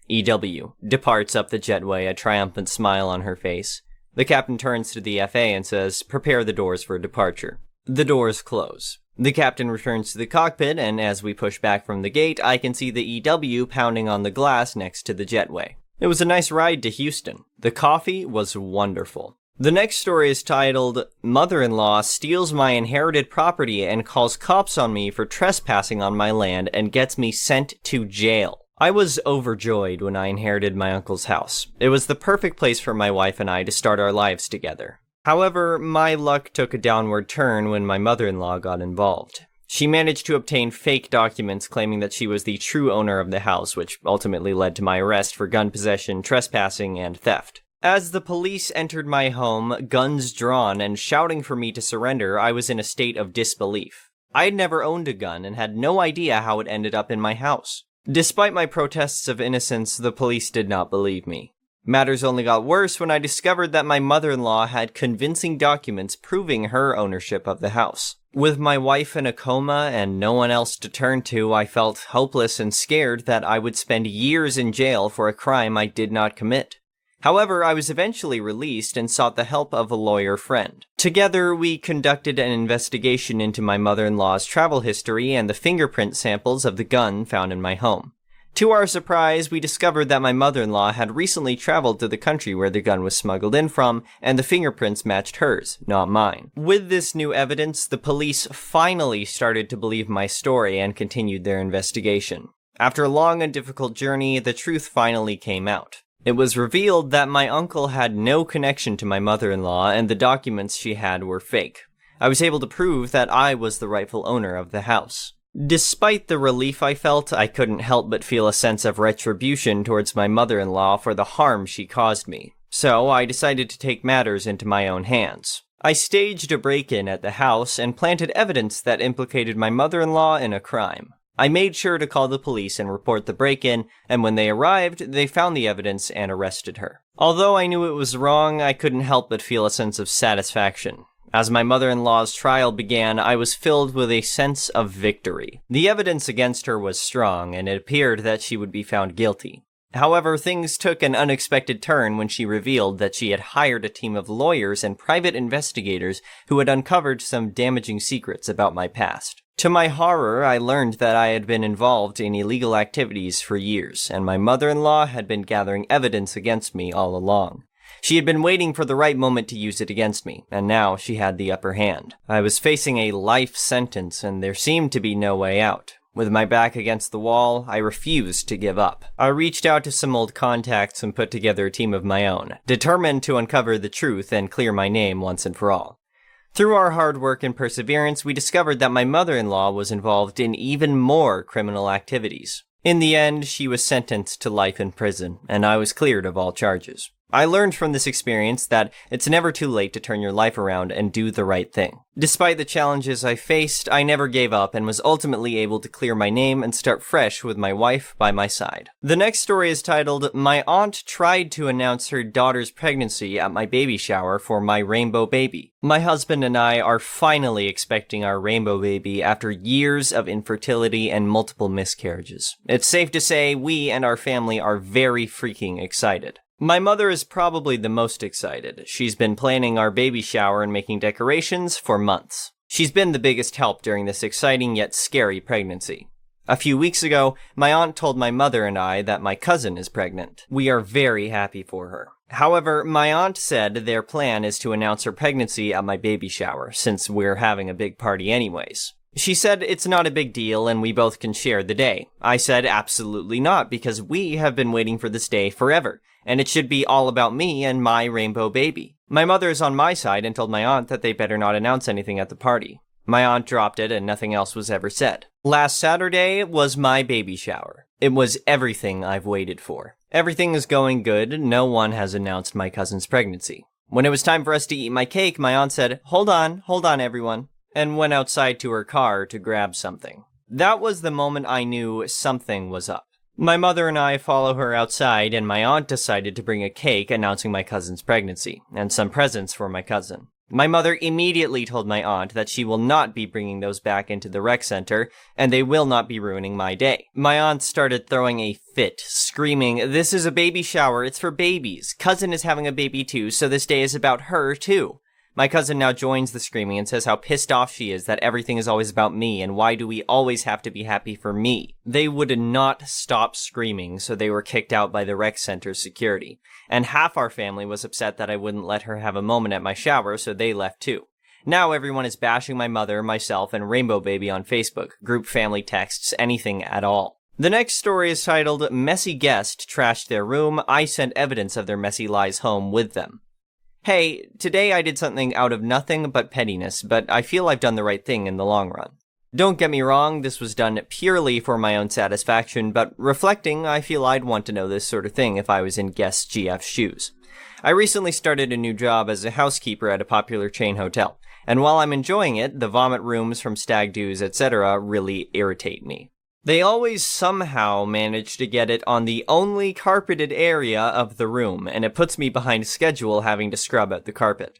EW departs up the jetway, a triumphant smile on her face. The captain turns to the FA and says, prepare the doors for departure. The doors close. The captain returns to the cockpit, and as we push back from the gate, I can see the EW pounding on the glass next to the jetway. It was a nice ride to Houston. The coffee was wonderful. The next story is titled, Mother-in-law steals my inherited property and calls cops on me for trespassing on my land and gets me sent to jail. I was overjoyed when I inherited my uncle's house. It was the perfect place for my wife and I to start our lives together. However, my luck took a downward turn when my mother-in-law got involved. She managed to obtain fake documents claiming that she was the true owner of the house, which ultimately led to my arrest for gun possession, trespassing, and theft. As the police entered my home, guns drawn, and shouting for me to surrender, I was in a state of disbelief. I had never owned a gun and had no idea how it ended up in my house. Despite my protests of innocence, the police did not believe me. Matters only got worse when I discovered that my mother-in-law had convincing documents proving her ownership of the house. With my wife in a coma and no one else to turn to, I felt hopeless and scared that I would spend years in jail for a crime I did not commit. However, I was eventually released and sought the help of a lawyer friend. Together, we conducted an investigation into my mother-in-law's travel history and the fingerprint samples of the gun found in my home. To our surprise, we discovered that my mother-in-law had recently traveled to the country where the gun was smuggled in from, and the fingerprints matched hers, not mine. With this new evidence, the police finally started to believe my story and continued their investigation. After a long and difficult journey, the truth finally came out. It was revealed that my uncle had no connection to my mother-in-law, and the documents she had were fake. I was able to prove that I was the rightful owner of the house. Despite the relief I felt, I couldn't help but feel a sense of retribution towards my mother-in-law for the harm she caused me. So I decided to take matters into my own hands. I staged a break-in at the house and planted evidence that implicated my mother-in-law in a crime. I made sure to call the police and report the break-in, and when they arrived, they found the evidence and arrested her. Although I knew it was wrong, I couldn't help but feel a sense of satisfaction. As my mother-in-law's trial began, I was filled with a sense of victory. The evidence against her was strong, and it appeared that she would be found guilty. However, things took an unexpected turn when she revealed that she had hired a team of lawyers and private investigators who had uncovered some damaging secrets about my past. To my horror, I learned that I had been involved in illegal activities for years, and my mother-in-law had been gathering evidence against me all along. She had been waiting for the right moment to use it against me, and now she had the upper hand. I was facing a life sentence, and there seemed to be no way out. With my back against the wall, I refused to give up. I reached out to some old contacts and put together a team of my own, determined to uncover the truth and clear my name once and for all. Through our hard work and perseverance, we discovered that my mother-in-law was involved in even more criminal activities. In the end, she was sentenced to life in prison, and I was cleared of all charges. I learned from this experience that it's never too late to turn your life around and do the right thing. Despite the challenges I faced, I never gave up and was ultimately able to clear my name and start fresh with my wife by my side. The next story is titled, "My Aunt Tried to Announce Her Daughter's Pregnancy at My Baby Shower for My Rainbow Baby." My husband and I are finally expecting our rainbow baby after years of infertility and multiple miscarriages. It's safe to say we and our family are very freaking excited. My mother is probably the most excited. She's been planning our baby shower and making decorations for months. She's been the biggest help during this exciting yet scary pregnancy. A few weeks ago, my aunt told my mother and I that my cousin is pregnant. We are very happy for her. However, my aunt said their plan is to announce her pregnancy at my baby shower, since we're having a big party anyways. She said it's not a big deal and we both can share the day. I said absolutely not, because we have been waiting for this day forever, and it should be all about me and my rainbow baby. My mother is on my side and told my aunt that they better not announce anything at the party. My aunt dropped it and nothing else was ever said. Last Saturday was my baby shower. It was everything I've waited for. Everything is going good. No one has announced my cousin's pregnancy. When it was time for us to eat my cake, my aunt said, hold on everyone," and went outside to her car to grab something. That was the moment I knew something was up. My mother and I follow her outside, and my aunt decided to bring a cake announcing my cousin's pregnancy, and some presents for my cousin. My mother immediately told my aunt that she will not be bringing those back into the rec center, and they will not be ruining my day. My aunt started throwing a fit, screaming, "This is a baby shower, it's for babies. Cousin is having a baby too, so this day is about her too." My cousin now joins the screaming and says how pissed off she is that everything is always about me and why do we always have to be happy for me. They would not stop screaming, so they were kicked out by the rec center's security. And half our family was upset that I wouldn't let her have a moment at my shower, so they left too. Now everyone is bashing my mother, myself, and Rainbow Baby on Facebook, group family texts, anything at all. The next story is titled, "Messy Guest Trashed Their Room. I Sent Evidence of Their Messy Lies Home with Them." Hey, today I did something out of nothing but pettiness, but I feel I've done the right thing in the long run. Don't get me wrong, this was done purely for my own satisfaction, but reflecting, I feel I'd want to know this sort of thing if I was in Guest GF's shoes. I recently started a new job as a housekeeper at a popular chain hotel, and while I'm enjoying it, the vomit rooms from stag do's, etc. really irritate me. They always somehow manage to get it on the only carpeted area of the room, and it puts me behind schedule having to scrub out the carpet.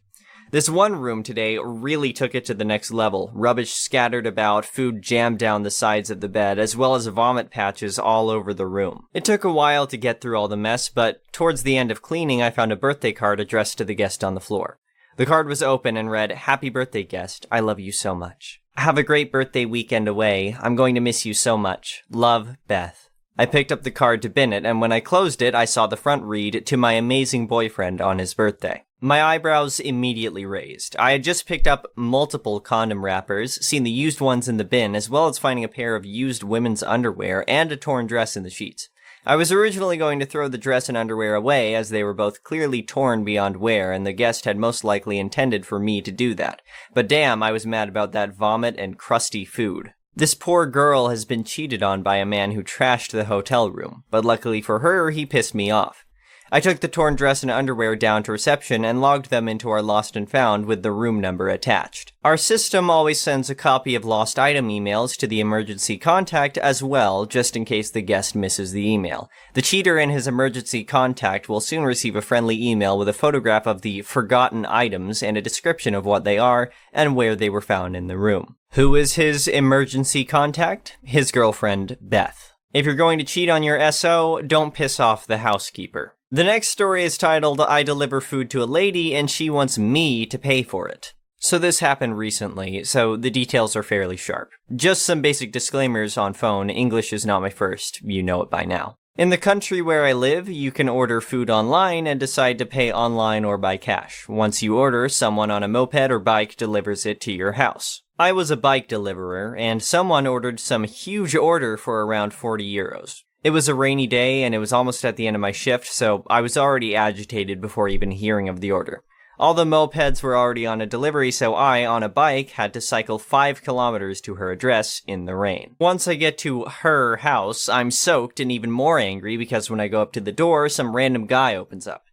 This one room today really took it to the next level. Rubbish scattered about, food jammed down the sides of the bed, as well as vomit patches all over the room. It took a while to get through all the mess, but towards the end of cleaning, I found a birthday card addressed to the guest on the floor. The card was open and read, "Happy birthday, guest. I love you so much. Have a great birthday weekend away. I'm going to miss you so much. Love, Beth." I picked up the card to bin it, and when I closed it, I saw the front read, "To my amazing boyfriend on his birthday." My eyebrows immediately raised. I had just picked up multiple condom wrappers, seen the used ones in the bin, as well as finding a pair of used women's underwear and a torn dress in the sheets. I was originally going to throw the dress and underwear away, as they were both clearly torn beyond wear, and the guest had most likely intended for me to do that. But damn, I was mad about that vomit and crusty food. This poor girl has been cheated on by a man who trashed the hotel room, but luckily for her, he pissed me off. I took the torn dress and underwear down to reception and logged them into our lost and found with the room number attached. Our system always sends a copy of lost item emails to the emergency contact as well, just in case the guest misses the email. The cheater and his emergency contact will soon receive a friendly email with a photograph of the forgotten items and a description of what they are and where they were found in the room. Who is his emergency contact? His girlfriend, Beth. If you're going to cheat on your SO, don't piss off the housekeeper. The next story is titled, "I deliver food to a lady and she wants me to pay for it." So this happened recently, so the details are fairly sharp. Just some basic disclaimers on phone, English is not my first, you know it by now. In the country where I live, you can order food online and decide to pay online or by cash. Once you order, someone on a moped or bike delivers it to your house. I was a bike deliverer, and someone ordered some huge order for around 40 euros. It was a rainy day, and it was almost at the end of my shift, so I was already agitated before even hearing of the order. All the mopeds were already on a delivery, so I, on a bike, had to cycle 5 kilometers to her address in the rain. Once I get to her house, I'm soaked and even more angry because when I go up to the door, some random guy opens up.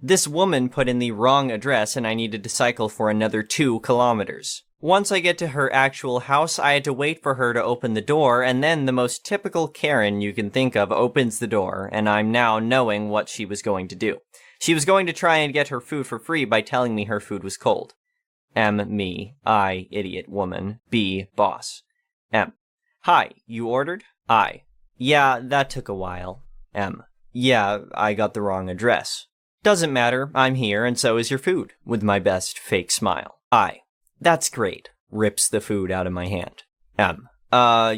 This woman put in the wrong address, and I needed to cycle for another 2 kilometers. Once I get to her actual house, I had to wait for her to open the door, and then the most typical Karen you can think of opens the door, and I'm now knowing what she was going to do. She was going to try and get her food for free by telling me her food was cold. M, me. I, idiot woman. B, boss. M. Hi, you ordered? I. Yeah, that took a while. M. Yeah, I got the wrong address. Doesn't matter, I'm here, and so is your food, with my best fake smile. I. That's great. Rips the food out of my hand. M.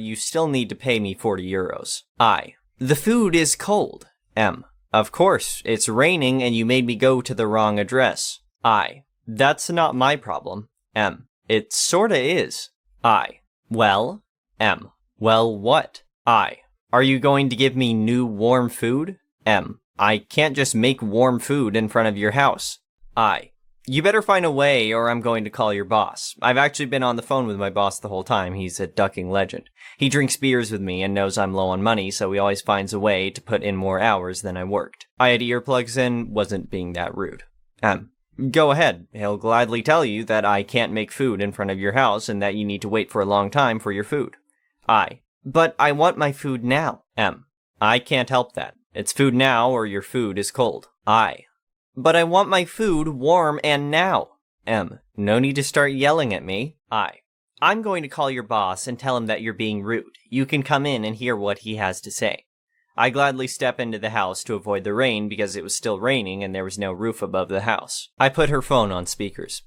You still need to pay me 40 euros. I. The food is cold. M. Of course, it's raining and you made me go to the wrong address. I. That's not my problem. M. It sorta is. I. Well? M. Well, what? I. Are you going to give me new warm food? M. I can't just make warm food in front of your house. I. You better find a way or I'm going to call your boss. I've actually been on the phone with my boss the whole time. He's a ducking legend. He drinks beers with me and knows I'm low on money, so he always finds a way to put in more hours than I worked. I had earplugs in, wasn't being that rude. Go ahead. He'll gladly tell you that I can't make food in front of your house and that you need to wait for a long time for your food. I. But I want my food now. M. I can't help that. It's food now or your food is cold. I. But I want my food warm and now. M. No need to start yelling at me. I. I'm going to call your boss and tell him that you're being rude. You can come in and hear what he has to say. I gladly step into the house to avoid the rain because it was still raining and there was no roof above the house. I put her phone on speakers.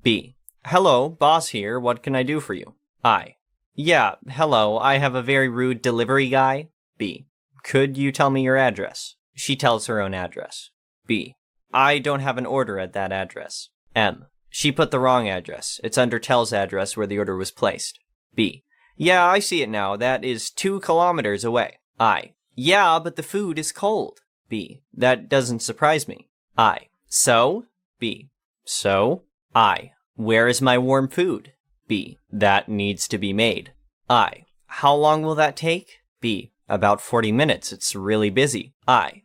B. Hello, boss here. What can I do for you? I. Yeah, hello. I have a very rude delivery guy. B. Could you tell me your address? She tells her own address. B. I don't have an order at that address. M. She put the wrong address. It's under Tell's address where the order was placed. B. Yeah, I see it now. That is 2 kilometers away. I. Yeah, but the food is cold. B. That doesn't surprise me. I. So? B. So? I. Where is my warm food? B. That needs to be made. I. How long will that take? B. About 40 minutes. It's really busy. I.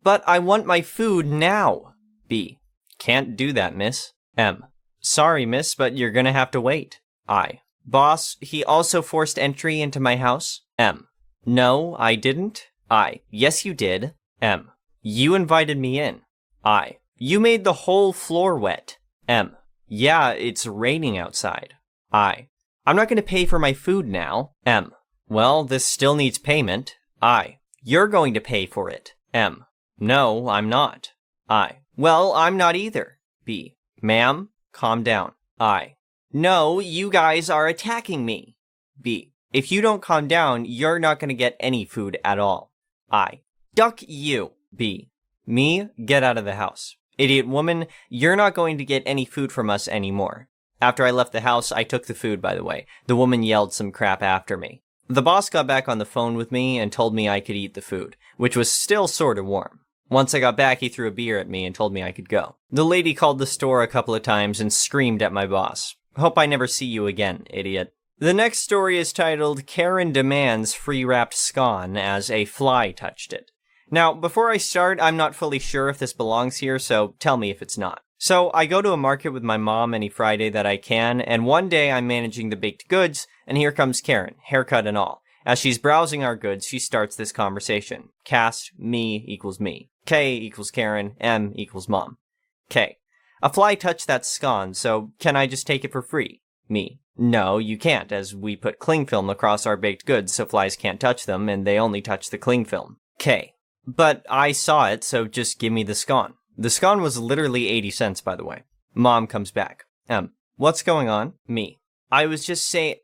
But I want my food now. B. Can't do that, miss. M. Sorry, miss, but you're gonna have to wait. I. Boss, he also forced entry into my house? M. No, I didn't. I. Yes, you did. M. You invited me in. I. You made the whole floor wet. M. Yeah, it's raining outside. I. I'm not gonna pay for my food now. M. Well, this still needs payment. I. You're going to pay for it. M. No, I'm not. I. Well, I'm not either. B. Ma'am, calm down. I. No, you guys are attacking me. B. If you don't calm down, you're not going to get any food at all. I. Duck you. B. Me, get out of the house. Idiot woman, you're not going to get any food from us anymore. After I left the house, I took the food, by the way. The woman yelled some crap after me. The boss got back on the phone with me and told me I could eat the food, which was still sort of warm. Once I got back, he threw a beer at me and told me I could go. The lady called the store a couple of times and screamed at my boss. Hope I never see you again, idiot. The next story is titled, Karen Demands Free-Wrapped Scone as a Fly Touched It. Now, before I start, I'm not fully sure if this belongs here, so tell me if it's not. So, I go to a market with my mom any Friday that I can, and one day I'm managing the baked goods, and here comes Karen, haircut and all. As she's browsing our goods, she starts this conversation. Cast, me equals me. K equals Karen, M equals mom. K. A fly touched that scone, so can I just take it for free? Me. No, you can't, as we put cling film across our baked goods so flies can't touch them, and they only touch the cling film. K. But I saw it, so just give me the scone. The scone was literally 80 cents, by the way. Mom comes back. What's going on? Me. I was just saying...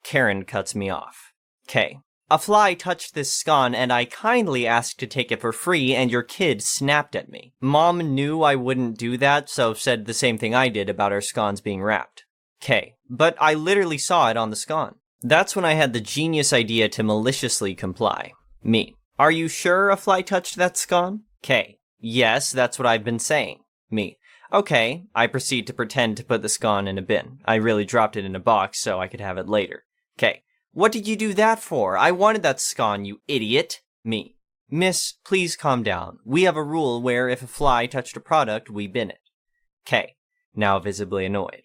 Karen cuts me off. K. A fly touched this scone, and I kindly asked to take it for free, and your kid snapped at me. Mom knew I wouldn't do that, so said the same thing I did about our scones being wrapped. K. But I literally saw it on the scone. That's when I had the genius idea to maliciously comply. Me. Are you sure a fly touched that scone? K. Yes, that's what I've been saying. Me. Okay, I proceed to pretend to put the scone in a bin. I really dropped it in a box so I could have it later. K. What did you do that for? I wanted that scone, you idiot. Me. Miss, please calm down. We have a rule where if a fly touched a product, we bin it. K. Now visibly annoyed.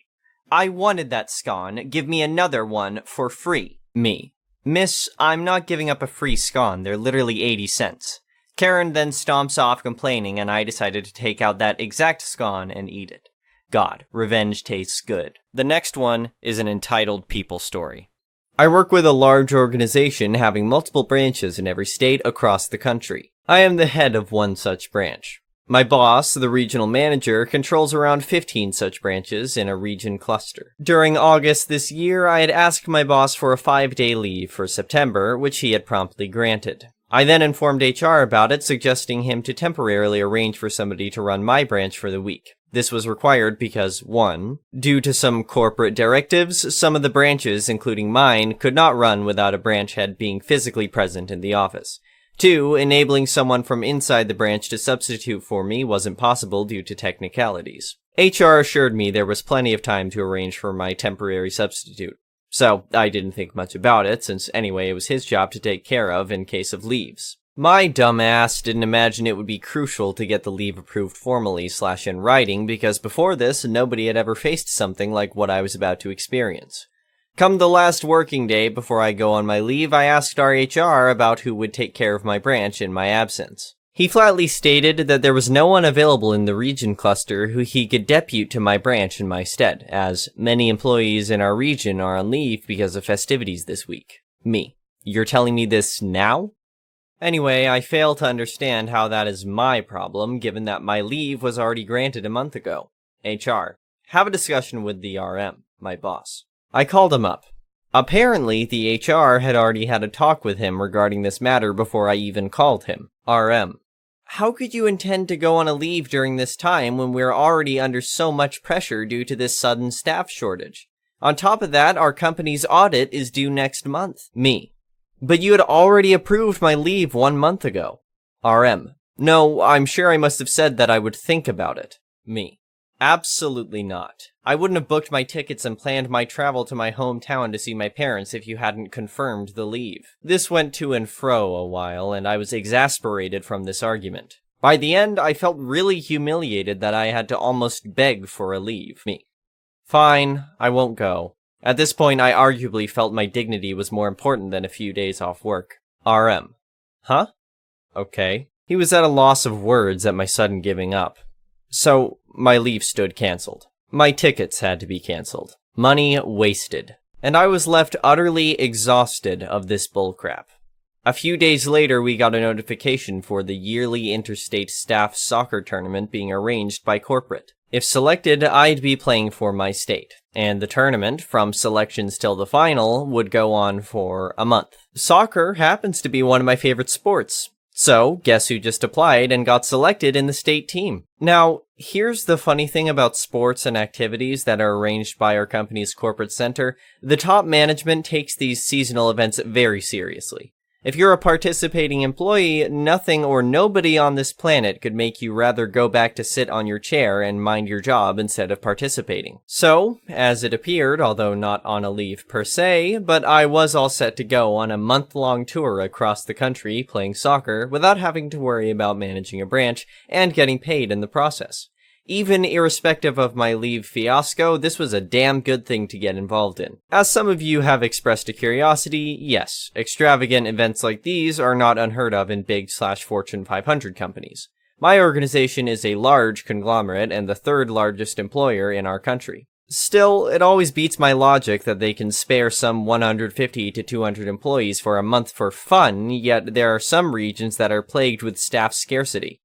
I wanted that scone. Give me another one for free. Me. Miss, I'm not giving up a free scone. They're literally 80 cents. Karen then stomps off complaining, and I decided to take out that exact scone and eat it. God, revenge tastes good. The next one is an entitled people story. I work with a large organization having multiple branches in every state across the country. I am the head of one such branch. My boss, the regional manager, controls around 15 such branches in a region cluster. During August this year, I had asked my boss for a 5-day leave for September, which he had promptly granted. I then informed HR about it, suggesting him to temporarily arrange for somebody to run my branch for the week. This was required because, 1. Due to some corporate directives, some of the branches, including mine, could not run without a branch head being physically present in the office. 2. Enabling someone from inside the branch to substitute for me wasn't possible due to technicalities. HR assured me there was plenty of time to arrange for my temporary substitute. So, I didn't think much about it, since anyway it was his job to take care of in case of leaves. My dumb ass didn't imagine it would be crucial to get the leave approved formally / in writing, because before this, nobody had ever faced something like what I was about to experience. Come the last working day before I go on my leave, I asked our HR about who would take care of my branch in my absence. He flatly stated that there was no one available in the region cluster who he could depute to my branch in my stead, as many employees in our region are on leave because of festivities this week. Me. You're telling me this now? Anyway, I fail to understand how that is my problem, given that my leave was already granted a month ago. HR. Have a discussion with the RM, my boss. I called him up. Apparently, the HR had already had a talk with him regarding this matter before I even called him. RM. How could you intend to go on a leave during this time when we're already under so much pressure due to this sudden staff shortage? On top of that, our company's audit is due next month. Me. But you had already approved my leave 1 month ago. RM. No, I'm sure I must have said that I would think about it. Me. Absolutely not. I wouldn't have booked my tickets and planned my travel to my hometown to see my parents if you hadn't confirmed the leave. This went to and fro a while, and I was exasperated from this argument. By the end, I felt really humiliated that I had to almost beg for a leave. Me. Fine, I won't go. At this point, I arguably felt my dignity was more important than a few days off work. RM. Huh? Okay. He was at a loss of words at my sudden giving up. So, my leave stood cancelled. My tickets had to be cancelled. Money wasted. And I was left utterly exhausted of this bullcrap. A few days later, we got a notification for the yearly interstate staff soccer tournament being arranged by corporate. If selected, I'd be playing for my state, and the tournament, from selections till the final, would go on for a month. Soccer happens to be one of my favorite sports. So, guess who just applied and got selected in the state team? Now, here's the funny thing about sports and activities that are arranged by our company's corporate center. The top management takes these seasonal events very seriously. If you're a participating employee, nothing or nobody on this planet could make you rather go back to sit on your chair and mind your job instead of participating. So, as it appeared, although not on a leave per se, but I was all set to go on a month-long tour across the country playing soccer without having to worry about managing a branch and getting paid in the process. Even irrespective of my leave fiasco, this was a damn good thing to get involved in. As some of you have expressed a curiosity, yes, extravagant events like these are not unheard of in big/Fortune 500 companies. My organization is a large conglomerate and the third largest employer in our country. Still, it always beats my logic that they can spare some 150 to 200 employees for a month for fun, yet there are some regions that are plagued with staff scarcity.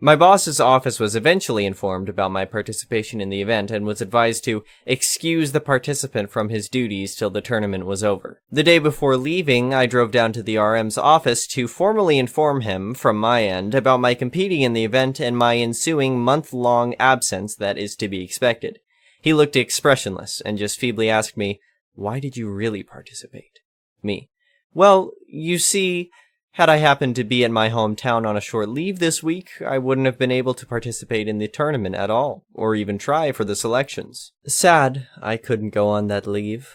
My boss's office was eventually informed about my participation in the event and was advised to excuse the participant from his duties till the tournament was over. The day before leaving, I drove down to the RM's office to formally inform him, from my end, about my competing in the event and my ensuing month-long absence that is to be expected. He looked expressionless and just feebly asked me, "Why did you really participate?" Me. "Well, you see, had I happened to be at my hometown on a short leave this week, I wouldn't have been able to participate in the tournament at all, or even try for the selections. Sad I couldn't go on that leave."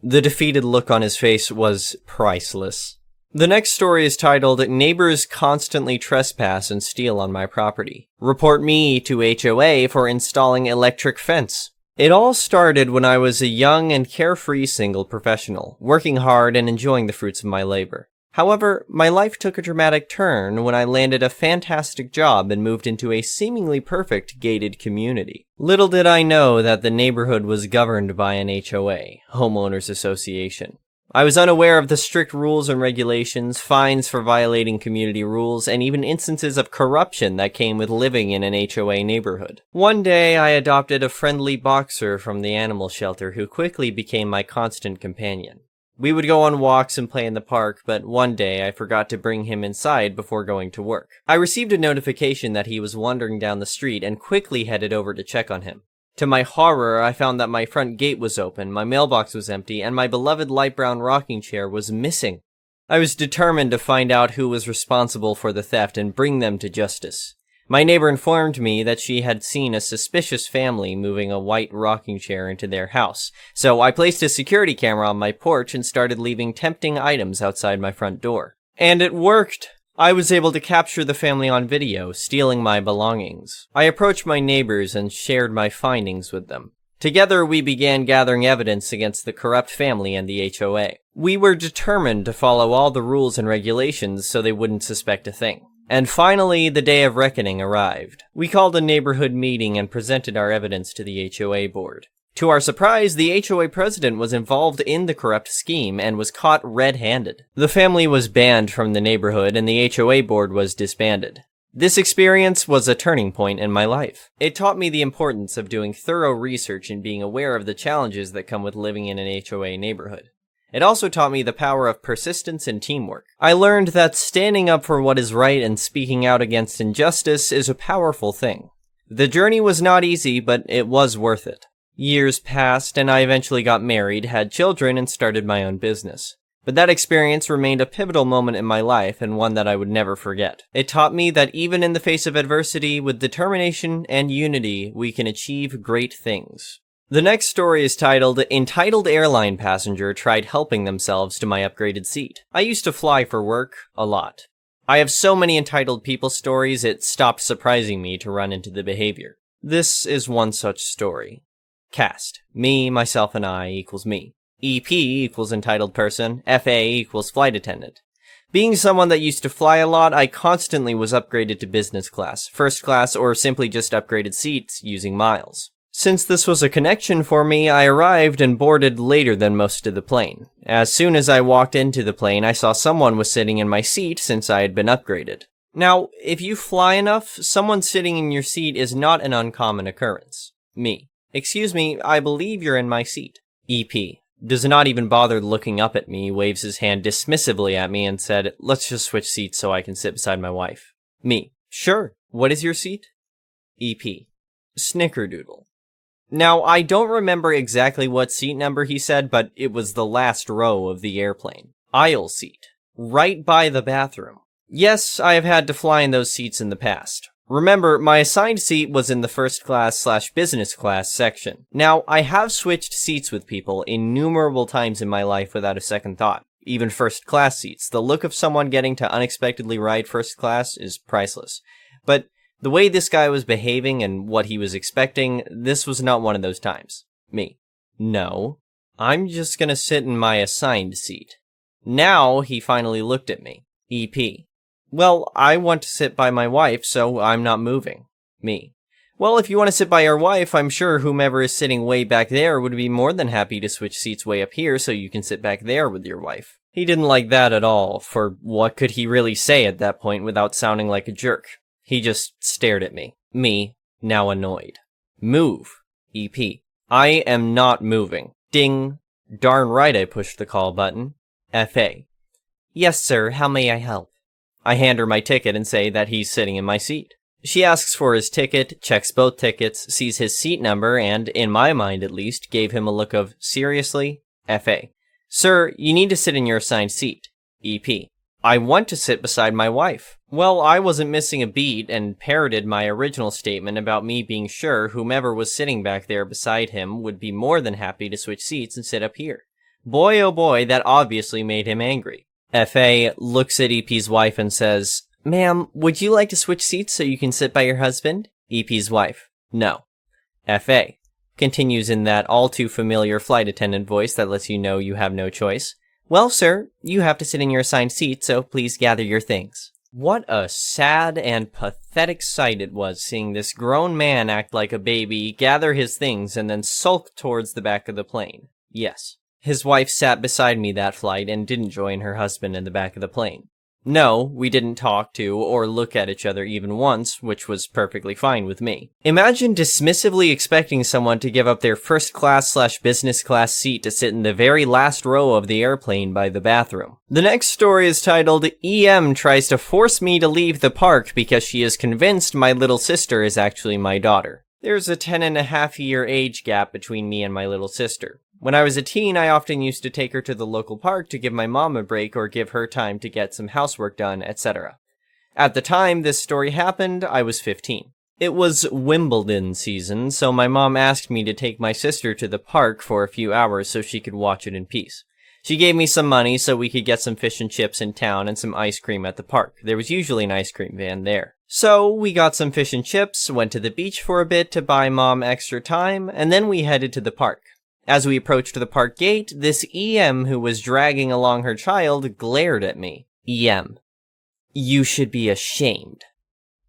The defeated look on his face was priceless. The next story is titled, "Neighbors Constantly Trespass and Steal on My Property. Report me to HOA for installing electric fence." It all started when I was a young and carefree single professional, working hard and enjoying the fruits of my labor. However, my life took a dramatic turn when I landed a fantastic job and moved into a seemingly perfect gated community. Little did I know that the neighborhood was governed by an HOA, Homeowners Association. I was unaware of the strict rules and regulations, fines for violating community rules, and even instances of corruption that came with living in an HOA neighborhood. One day, I adopted a friendly boxer from the animal shelter who quickly became my constant companion. We would go on walks and play in the park, but one day I forgot to bring him inside before going to work. I received a notification that he was wandering down the street and quickly headed over to check on him. To my horror, I found that my front gate was open, my mailbox was empty, and my beloved light brown rocking chair was missing. I was determined to find out who was responsible for the theft and bring them to justice. My neighbor informed me that she had seen a suspicious family moving a white rocking chair into their house, so I placed a security camera on my porch and started leaving tempting items outside my front door. And it worked! I was able to capture the family on video, stealing my belongings. I approached my neighbors and shared my findings with them. Together, we began gathering evidence against the corrupt family and the HOA. We were determined to follow all the rules and regulations so they wouldn't suspect a thing. And finally, the day of reckoning arrived. We called a neighborhood meeting and presented our evidence to the HOA board. To our surprise, the HOA president was involved in the corrupt scheme and was caught red-handed. The family was banned from the neighborhood and the HOA board was disbanded. This experience was a turning point in my life. It taught me the importance of doing thorough research and being aware of the challenges that come with living in an HOA neighborhood. It also taught me the power of persistence and teamwork. I learned that standing up for what is right and speaking out against injustice is a powerful thing. The journey was not easy, but it was worth it. Years passed, and I eventually got married, had children, and started my own business. But that experience remained a pivotal moment in my life and one that I would never forget. It taught me that even in the face of adversity, with determination and unity, we can achieve great things. The next story is titled, "Entitled Airline Passenger Tried Helping Themselves to My Upgraded Seat." I used to fly for work, a lot. I have so many entitled people stories, it stopped surprising me to run into the behavior. This is one such story. Cast. Me, myself, and I equals me. EP equals entitled person. FA equals flight attendant. Being someone that used to fly a lot, I constantly was upgraded to business class, first class, or simply just upgraded seats using miles. Since this was a connection for me, I arrived and boarded later than most of the plane. As soon as I walked into the plane, I saw someone was sitting in my seat since I had been upgraded. Now, if you fly enough, someone sitting in your seat is not an uncommon occurrence. Me. Excuse me, I believe you're in my seat. EP. Does not even bother looking up at me, waves his hand dismissively at me and said, let's just switch seats so I can sit beside my wife. Me. Sure. What is your seat? EP. Snickerdoodle. Now, I don't remember exactly what seat number he said, but it was the last row of the airplane. Aisle seat. Right by the bathroom. Yes, I have had to fly in those seats in the past. Remember, my assigned seat was in the first class/business class section. Now, I have switched seats with people innumerable times in my life without a second thought. Even first class seats. The look of someone getting to unexpectedly ride first class is priceless. But the way this guy was behaving and what he was expecting, this was not one of those times. Me. No. I'm just gonna sit in my assigned seat. Now, he finally looked at me. EP. Well, I want to sit by my wife, so I'm not moving. Me. Well, if you want to sit by your wife, I'm sure whomever is sitting way back there would be more than happy to switch seats way up here so you can sit back there with your wife. He didn't like that at all, for what could he really say at that point without sounding like a jerk? He just stared at me. Me, now annoyed. Move. EP. I am not moving. Ding. Darn right I pushed the call button. FA. Yes, sir, how may I help? I hand her my ticket and say that he's sitting in my seat. She asks for his ticket, checks both tickets, sees his seat number, and, in my mind at least, gave him a look of, seriously? FA. Sir, you need to sit in your assigned seat. EP. I want to sit beside my wife. Well, I wasn't missing a beat and parroted my original statement about me being sure whomever was sitting back there beside him would be more than happy to switch seats and sit up here. Boy oh boy, that obviously made him angry. FA looks at EP's wife and says, Ma'am, would you like to switch seats so you can sit by your husband? EP's wife. No. FA continues in that all too familiar flight attendant voice that lets you know you have no choice. Well, sir, you have to sit in your assigned seat, so please gather your things. What a sad and pathetic sight it was seeing this grown man act like a baby, gather his things, and then sulk towards the back of the plane. Yes. His wife sat beside me that flight and didn't join her husband in the back of the plane. No, we didn't talk to or look at each other even once, which was perfectly fine with me. Imagine dismissively expecting someone to give up their first class/business class seat to sit in the very last row of the airplane by the bathroom. The next story is titled, EM tries to force me to leave the park because she is convinced my little sister is actually my daughter. There's a 10.5-year age gap between me and my little sister. When I was a teen, I often used to take her to the local park to give my mom a break or give her time to get some housework done, etc. At the time this story happened, I was 15. It was Wimbledon season, so my mom asked me to take my sister to the park for a few hours so she could watch it in peace. She gave me some money so we could get some fish and chips in town and some ice cream at the park. There was usually an ice cream van there. So we got some fish and chips, went to the beach for a bit to buy Mom extra time, and then we headed to the park. As we approached the park gate, this EM who was dragging along her child glared at me. EM. You should be ashamed.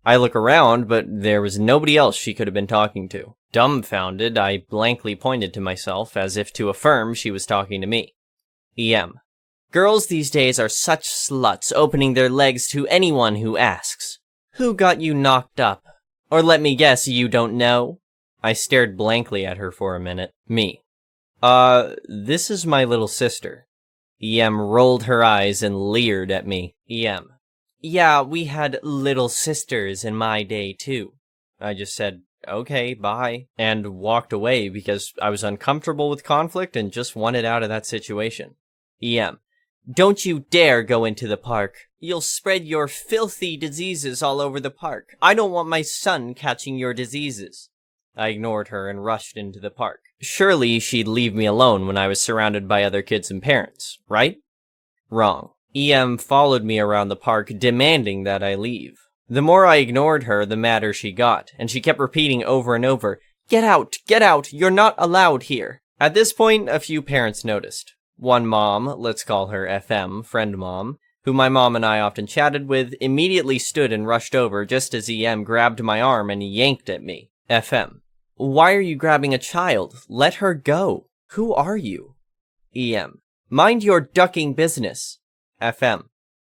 I look around, but there was nobody else she could have been talking to. Dumbfounded, I blankly pointed to myself, as if to affirm she was talking to me. EM. Girls these days are such sluts, opening their legs to anyone who asks. Who got you knocked up? Or let me guess, you don't know? I stared blankly at her for a minute. Me. This is my little sister. EM rolled her eyes and leered at me. EM. Yeah, we had little sisters in my day, too. I just said, okay, bye, and walked away because I was uncomfortable with conflict and just wanted out of that situation. EM. Don't you dare go into the park. You'll spread your filthy diseases all over the park. I don't want my son catching your diseases. I ignored her and rushed into the park. Surely she'd leave me alone when I was surrounded by other kids and parents, right? Wrong. EM followed me around the park, demanding that I leave. The more I ignored her, the madder she got, and she kept repeating over and over, get out, you're not allowed here." At this point, a few parents noticed. One mom, let's call her FM, friend mom, who my mom and I often chatted with, immediately stood and rushed over just as EM grabbed my arm and yanked at me. FM: "Why are you grabbing a child? Let her go. Who are you?" EM: "Mind your ducking business." FM: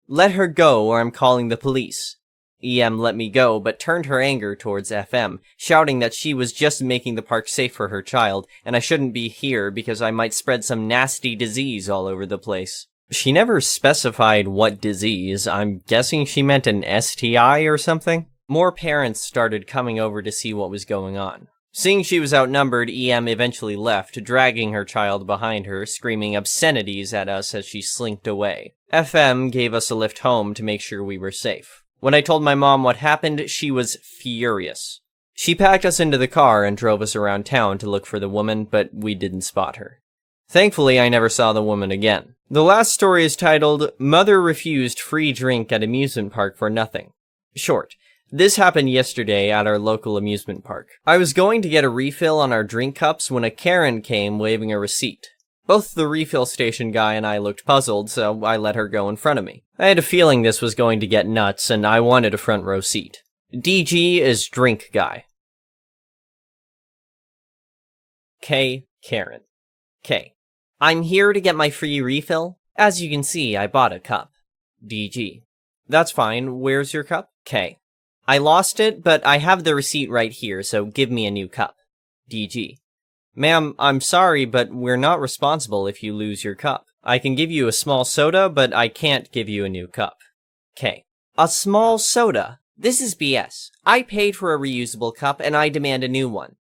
"Let her go or I'm calling the police." EM let me go, but turned her anger towards FM, shouting that she was just making the park safe for her child, and I shouldn't be here because I might spread some nasty disease all over the place. She never specified what disease. I'm guessing she meant an STI or something. More parents started coming over to see what was going on. Seeing she was outnumbered, EM eventually left, dragging her child behind her, screaming obscenities at us as she slinked away. FM gave us a lift home to make sure we were safe. When I told my mom what happened, she was furious. She packed us into the car and drove us around town to look for the woman, but we didn't spot her. Thankfully, I never saw the woman again. The last story is titled, "Mother Refused Free Drink at Amusement Park for Nothing." Short. This happened yesterday at our local amusement park. I was going to get a refill on our drink cups when a Karen came waving a receipt. Both the refill station guy and I looked puzzled, so I let her go in front of me. I had a feeling this was going to get nuts, and I wanted a front row seat. DG is drink guy. K. Karen. K. "I'm here to get my free refill. As you can see, I bought a cup." DG. "That's fine. Where's your cup?" K. "I lost it, but I have the receipt right here, so give me a new cup." DG. "Ma'am, I'm sorry, but we're not responsible if you lose your cup. I can give you a small soda, but I can't give you a new cup." K. "A small soda? This is BS. I paid for a reusable cup, and I demand a new one."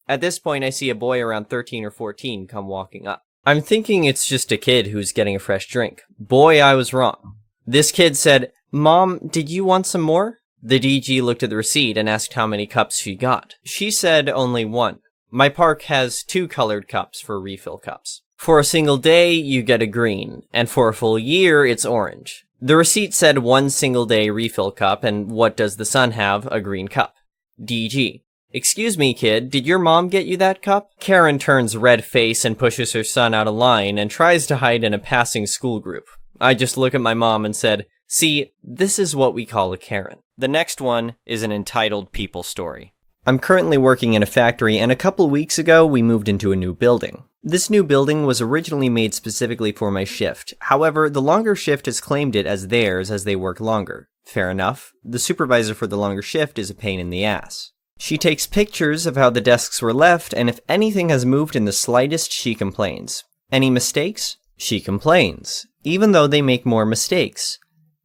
At this point, I see a boy around 13 or 14 come walking up. I'm thinking it's just a kid who's getting a fresh drink. Boy, I was wrong. This kid said, "Mom, did you want some more?" The DG looked at the receipt and asked how many cups she got. She said only one. My park has 2 colored cups for refill cups. For a single day, you get a green, and for a full year, it's orange. The receipt said 1 single day refill cup, and what does the son have? A green cup. DG. "Excuse me, kid, did your mom get you that cup?" Karen turns red face and pushes her son out of line and tries to hide in a passing school group. I just look at my mom and said, "See, this is what we call a Karen." The next one is an entitled people story. I'm currently working in a factory, and a couple weeks ago, we moved into a new building. This new building was originally made specifically for my shift. However, the longer shift has claimed it as theirs as they work longer. Fair enough. The supervisor for the longer shift is a pain in the ass. She takes pictures of how the desks were left, and if anything has moved in the slightest, she complains. Any mistakes? She complains, even though they make more mistakes.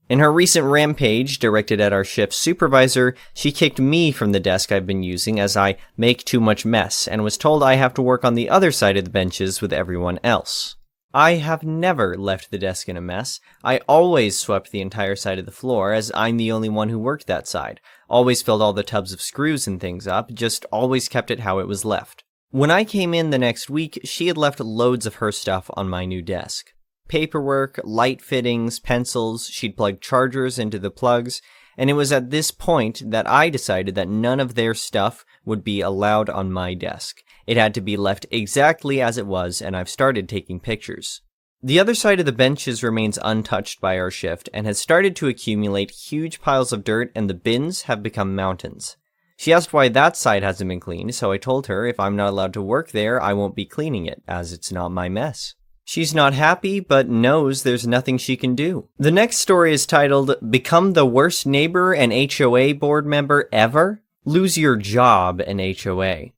In her recent rampage, directed at our shift's supervisor, she kicked me from the desk I've been using as I make too much mess, and was told I have to work on the other side of the benches with everyone else. I have never left the desk in a mess. I always swept the entire side of the floor, as I'm the only one who worked that side. Always filled all the tubs of screws and things up, just always kept it how it was left. When I came in the next week, she had left loads of her stuff on my new desk. Paperwork, light fittings, pencils, she'd plugged chargers into the plugs, and it was at this point that I decided that none of their stuff would be allowed on my desk. It had to be left exactly as it was, and I've started taking pictures. The other side of the benches remains untouched by our shift, and has started to accumulate huge piles of dirt, and the bins have become mountains. She asked why that side hasn't been cleaned, so I told her if I'm not allowed to work there, I won't be cleaning it, as it's not my mess. She's not happy, but knows there's nothing she can do. The next story is titled, "Become the Worst Neighbor and HOA Board Member Ever? Lose Your Job in HOA."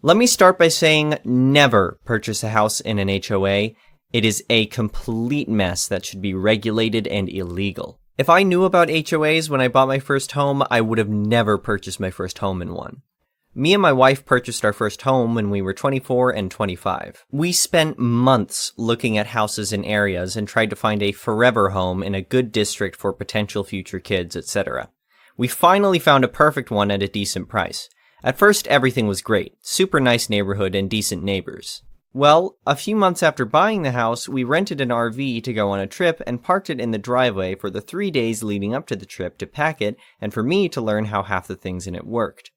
Let me start by saying never purchase a house in an HOA. It is a complete mess that should be regulated and illegal. If I knew about HOAs when I bought my first home, I would have never purchased my first home in one. Me and my wife purchased our first home when we were 24 and 25. We spent months looking at houses in areas and tried to find a forever home in a good district for potential future kids, etc. We finally found a perfect one at a decent price. At first, everything was great. Super nice neighborhood and decent neighbors. Well, a few months after buying the house, we rented an RV to go on a trip and parked it in the driveway for the 3 days leading up to the trip to pack it and for me to learn how half the things in it worked.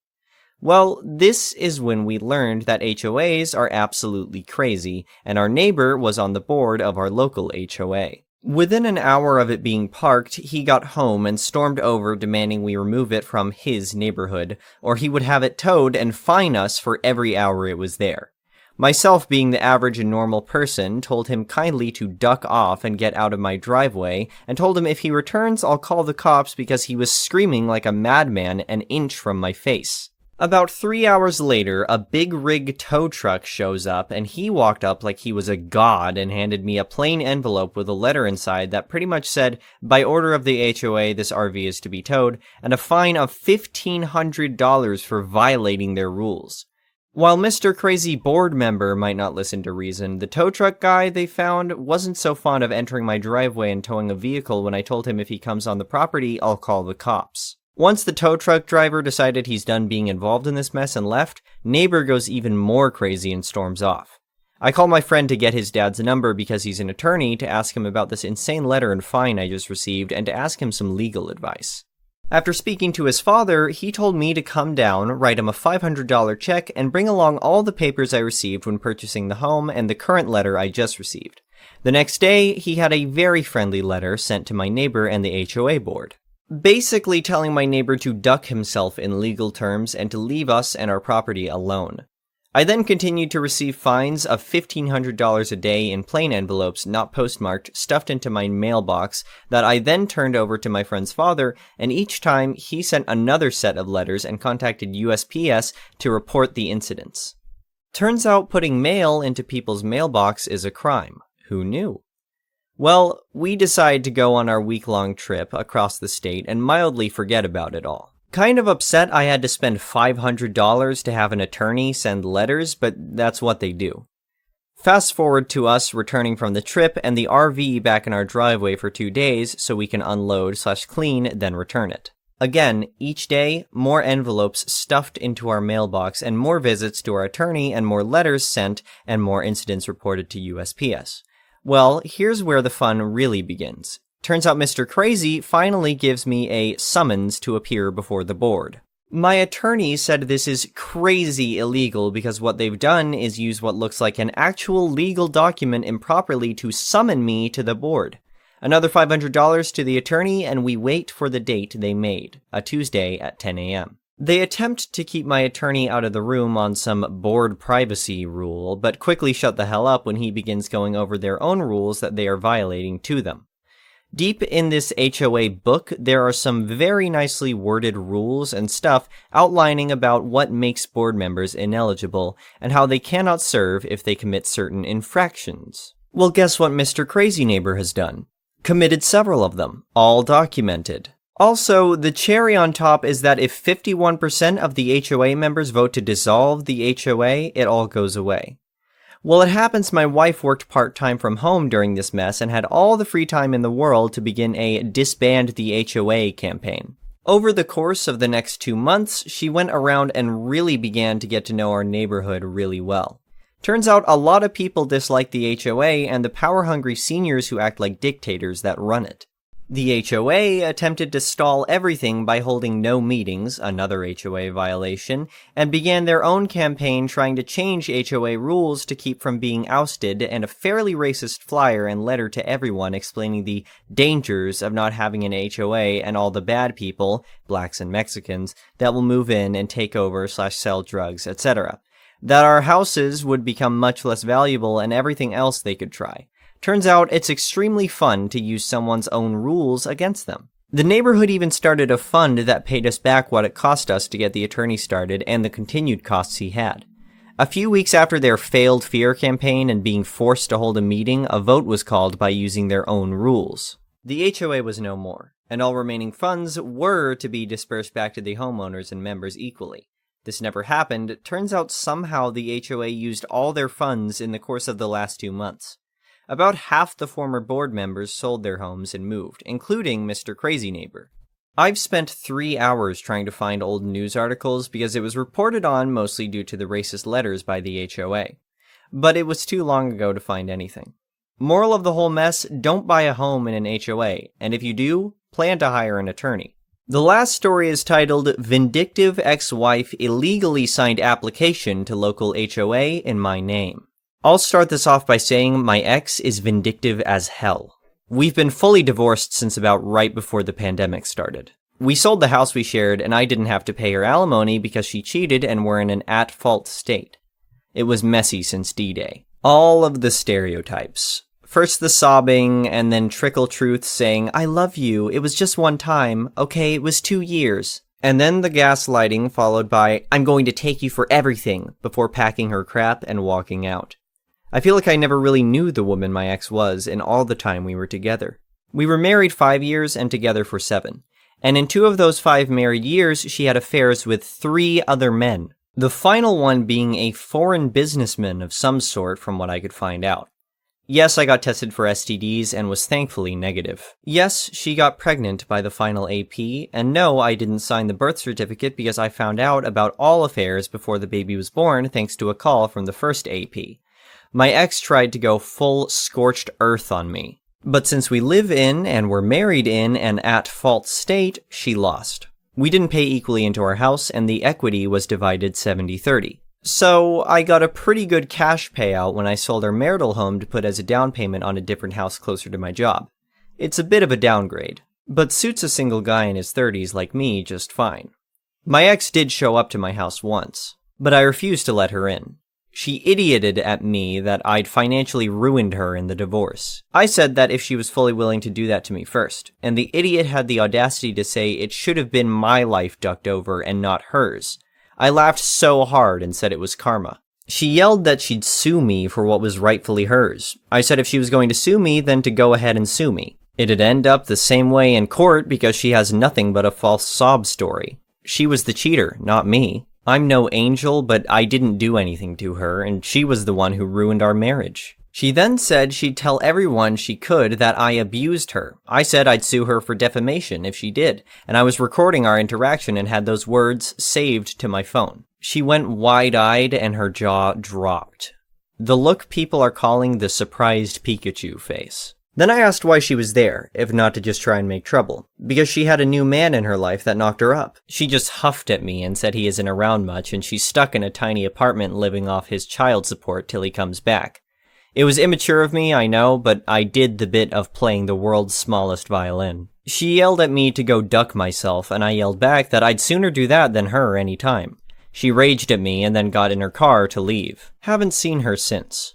Well, this is when we learned that HOAs are absolutely crazy, and our neighbor was on the board of our local HOA. Within an hour of it being parked, he got home and stormed over demanding we remove it from his neighborhood, or he would have it towed and fine us for every hour it was there. Myself, being the average and normal person, told him kindly to duck off and get out of my driveway, and told him if he returns, I'll call the cops because he was screaming like a madman an inch from my face. About 3 hours later, a big rig tow truck shows up, and he walked up like he was a god and handed me a plain envelope with a letter inside that pretty much said, by order of the HOA, this RV is to be towed, and a fine of $1,500 for violating their rules. While Mr. Crazy board member might not listen to reason, the tow truck guy they found wasn't so fond of entering my driveway and towing a vehicle when I told him if he comes on the property, I'll call the cops. Once the tow truck driver decided he's done being involved in this mess and left, neighbor goes even more crazy and storms off. I call my friend to get his dad's number because he's an attorney to ask him about this insane letter and fine I just received and to ask him some legal advice. After speaking to his father, he told me to come down, write him a $500 check, and bring along all the papers I received when purchasing the home and the current letter I just received. The next day, he had a very friendly letter sent to my neighbor and the HOA board, basically telling my neighbor to duck himself in legal terms and to leave us and our property alone. I then continued to receive fines of $1,500 a day in plain envelopes not postmarked stuffed into my mailbox that I then turned over to my friend's father, and each time he sent another set of letters and contacted USPS to report the incidents. Turns out putting mail into people's mailbox is a crime. Who knew? Well, we decided to go on our week-long trip across the state and mildly forget about it all. Kind of upset I had to spend $500 to have an attorney send letters, but that's what they do. Fast forward to us returning from the trip and the RV back in our driveway for 2 days so we can unload/clean, then return it. Again, each day, more envelopes stuffed into our mailbox and more visits to our attorney and more letters sent and more incidents reported to USPS. Well, here's where the fun really begins. Turns out Mr. Crazy finally gives me a summons to appear before the board. My attorney said this is crazy illegal because what they've done is use what looks like an actual legal document improperly to summon me to the board. Another $500 to the attorney, and we wait for the date they made, a Tuesday at 10 a.m. They attempt to keep my attorney out of the room on some board privacy rule, but quickly shut the hell up when he begins going over their own rules that they are violating to them. Deep in this HOA book, there are some very nicely worded rules and stuff outlining about what makes board members ineligible and how they cannot serve if they commit certain infractions. Well, guess what Mr. Crazy Neighbor has done? Committed several of them, all documented. Also, the cherry on top is that if 51% of the HOA members vote to dissolve the HOA, it all goes away. Well, it happens my wife worked part-time from home during this mess and had all the free time in the world to begin a disband the HOA campaign. Over the course of the next 2 months, she went around and really began to get to know our neighborhood really well. Turns out a lot of people dislike the HOA and the power-hungry seniors who act like dictators that run it. The HOA attempted to stall everything by holding no meetings, another HOA violation, and began their own campaign trying to change HOA rules to keep from being ousted, and a fairly racist flyer and letter to everyone explaining the dangers of not having an HOA and all the bad people, blacks and Mexicans, that will move in and take over/sell drugs, etc. That our houses would become much less valuable and everything else they could try. Turns out it's extremely fun to use someone's own rules against them. The neighborhood even started a fund that paid us back what it cost us to get the attorney started and the continued costs he had. A few weeks after their failed fear campaign and being forced to hold a meeting, a vote was called by using their own rules. The HOA was no more, and all remaining funds were to be dispersed back to the homeowners and members equally. This never happened. Turns out somehow the HOA used all their funds in the course of the last 2 months. About half the former board members sold their homes and moved, including Mr. Crazy Neighbor. I've spent 3 hours trying to find old news articles because it was reported on mostly due to the racist letters by the HOA. but it was too long ago to find anything. Moral of the whole mess, don't buy a home in an HOA, and if you do, plan to hire an attorney. The last story is titled, Vindictive Ex-Wife Illegally Signed Application to Local HOA in My Name. I'll start this off by saying my ex is vindictive as hell. We've been fully divorced since about right before the pandemic started. We sold the house we shared, and I didn't have to pay her alimony because she cheated and we're in an at-fault state. It was messy since D-Day. All of the stereotypes. First the sobbing, and then trickle truth saying, I love you, it was just one time, okay, it was 2 years. And then the gaslighting followed by, I'm going to take you for everything, before packing her crap and walking out. I feel like I never really knew the woman my ex was in all the time we were together. We were married 5 years and together for 7. And in 2 of those 5 married years, she had affairs with 3 other men. The final one being a foreign businessman of some sort from what I could find out. Yes, I got tested for STDs and was thankfully negative. Yes, she got pregnant by the final AP, and no, I didn't sign the birth certificate because I found out about all affairs before the baby was born thanks to a call from the first AP. My ex tried to go full scorched earth on me. But since we live in and were married in an at-fault state, she lost. We didn't pay equally into our house, and the equity was divided 70-30. So, I got a pretty good cash payout when I sold our marital home to put as a down payment on a different house closer to my job. It's a bit of a downgrade, but suits a single guy in his 30s like me just fine. My ex did show up to my house once, but I refused to let her in. She idioted at me that I'd financially ruined her in the divorce. I said that if she was fully willing to do that to me first, and the idiot had the audacity to say it should have been my life ducked over and not hers. I laughed so hard and said it was karma. She yelled that she'd sue me for what was rightfully hers. I said if she was going to sue me, then to go ahead and sue me. It'd end up the same way in court because she has nothing but a false sob story. She was the cheater, not me. I'm no angel, but I didn't do anything to her, and she was the one who ruined our marriage. She then said she'd tell everyone she could that I abused her. I said I'd sue her for defamation if she did, and I was recording our interaction and had those words saved to my phone. She went wide-eyed and her jaw dropped. The look people are calling the surprised Pikachu face. Then I asked why she was there, if not to just try and make trouble, because she had a new man in her life that knocked her up. She just huffed at me and said he isn't around much and she's stuck in a tiny apartment living off his child support till he comes back. It was immature of me, I know, but I did the bit of playing the world's smallest violin. She yelled at me to go duck myself, and I yelled back that I'd sooner do that than her any time. She raged at me and then got in her car to leave. Haven't seen her since.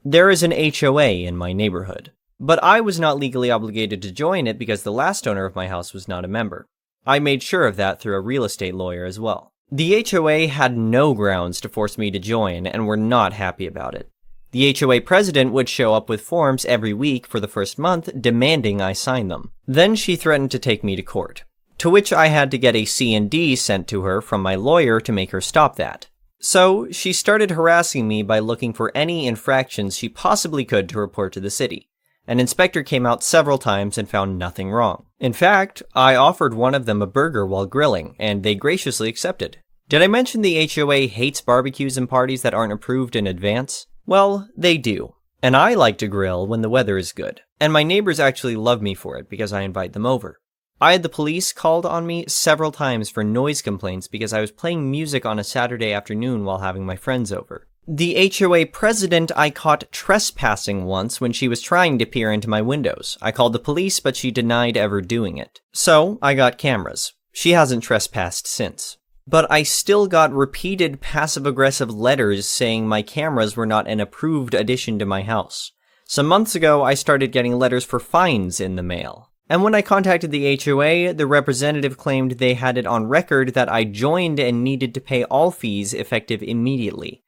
There is an HOA in my neighborhood, but I was not legally obligated to join it because the last owner of my house was not a member. I made sure of that through a real estate lawyer as well. The HOA had no grounds to force me to join and were not happy about it. The HOA president would show up with forms every week for the first month, demanding I sign them. Then she threatened to take me to court, to which I had to get a C&D sent to her from my lawyer to make her stop that. So, she started harassing me by looking for any infractions she possibly could to report to the city. An inspector came out several times and found nothing wrong. In fact, I offered one of them a burger while grilling, and they graciously accepted. Did I mention the HOA hates barbecues and parties that aren't approved in advance? Well, they do. And I like to grill when the weather is good. And my neighbors actually love me for it because I invite them over. I had the police called on me several times for noise complaints because I was playing music on a Saturday afternoon while having my friends over. The HOA president I caught trespassing once when she was trying to peer into my windows. I called the police, but she denied ever doing it. So, I got cameras. She hasn't trespassed since. But I still got repeated passive-aggressive letters saying my cameras were not an approved addition to my house. Some months ago, I started getting letters for fines in the mail. And when I contacted the HOA, the representative claimed they had it on record that I joined and needed to pay all fees effective immediately.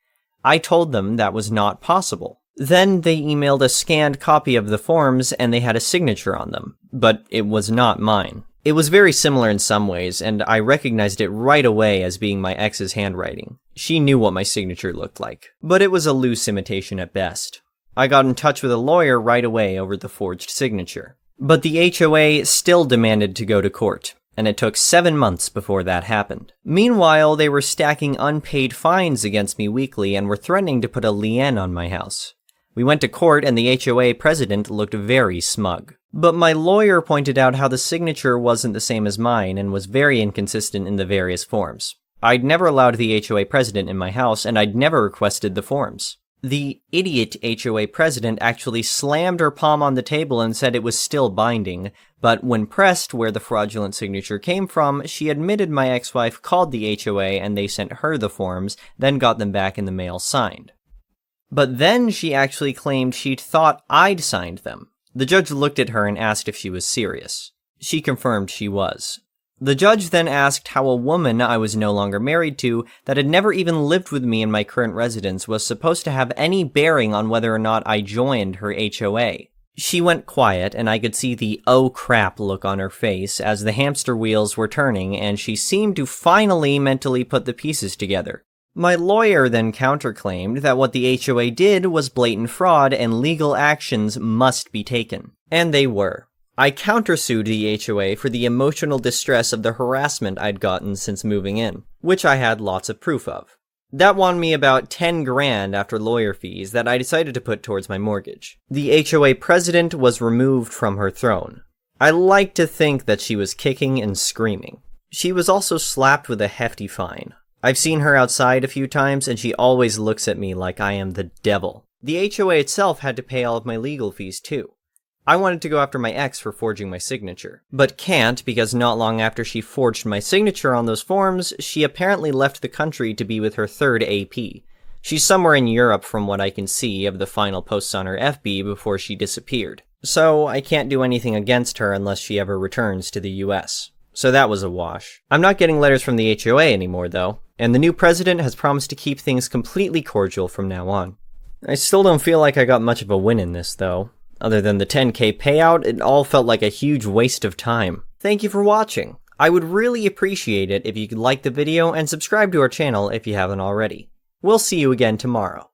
I told them that was not possible. Then they emailed a scanned copy of the forms and they had a signature on them, but it was not mine. It was very similar in some ways, and I recognized it right away as being my ex's handwriting. She knew what my signature looked like, but it was a loose imitation at best. I got in touch with a lawyer right away over the forged signature. But the HOA still demanded to go to court, and it took 7 months before that happened. Meanwhile, they were stacking unpaid fines against me weekly and were threatening to put a lien on my house. We went to court and the HOA president looked very smug. But my lawyer pointed out how the signature wasn't the same as mine and was very inconsistent in the various forms. I'd never allowed the HOA president in my house, and I'd never requested the forms. The idiot HOA president actually slammed her palm on the table and said it was still binding, but when pressed where the fraudulent signature came from, she admitted my ex-wife called the HOA and they sent her the forms, then got them back in the mail signed. But then she actually claimed she'd thought I'd signed them. The judge looked at her and asked if she was serious. She confirmed she was. The judge then asked how a woman I was no longer married to, that had never even lived with me in my current residence, was supposed to have any bearing on whether or not I joined her HOA. She went quiet, and I could see the oh crap look on her face as the hamster wheels were turning, and she seemed to finally mentally put the pieces together. My lawyer then counterclaimed that what the HOA did was blatant fraud and legal actions must be taken. And they were. I countersued the HOA for the emotional distress of the harassment I'd gotten since moving in, which I had lots of proof of. That won me about 10 grand after lawyer fees that I decided to put towards my mortgage. The HOA president was removed from her throne. I like to think that she was kicking and screaming. She was also slapped with a hefty fine. I've seen her outside a few times and she always looks at me like I am the devil. The HOA itself had to pay all of my legal fees too. I wanted to go after my ex for forging my signature, but can't because not long after she forged my signature on those forms, she apparently left the country to be with her third AP. She's somewhere in Europe from what I can see of the final posts on her FB before she disappeared. So I can't do anything against her unless she ever returns to the US. So that was a wash. I'm not getting letters from the HOA anymore though, and the new president has promised to keep things completely cordial from now on. I still don't feel like I got much of a win in this though. Other than the 10K payout, it all felt like a huge waste of time. Thank you for watching. I would really appreciate it if you could like the video and subscribe to our channel if you haven't already. We'll see you again tomorrow.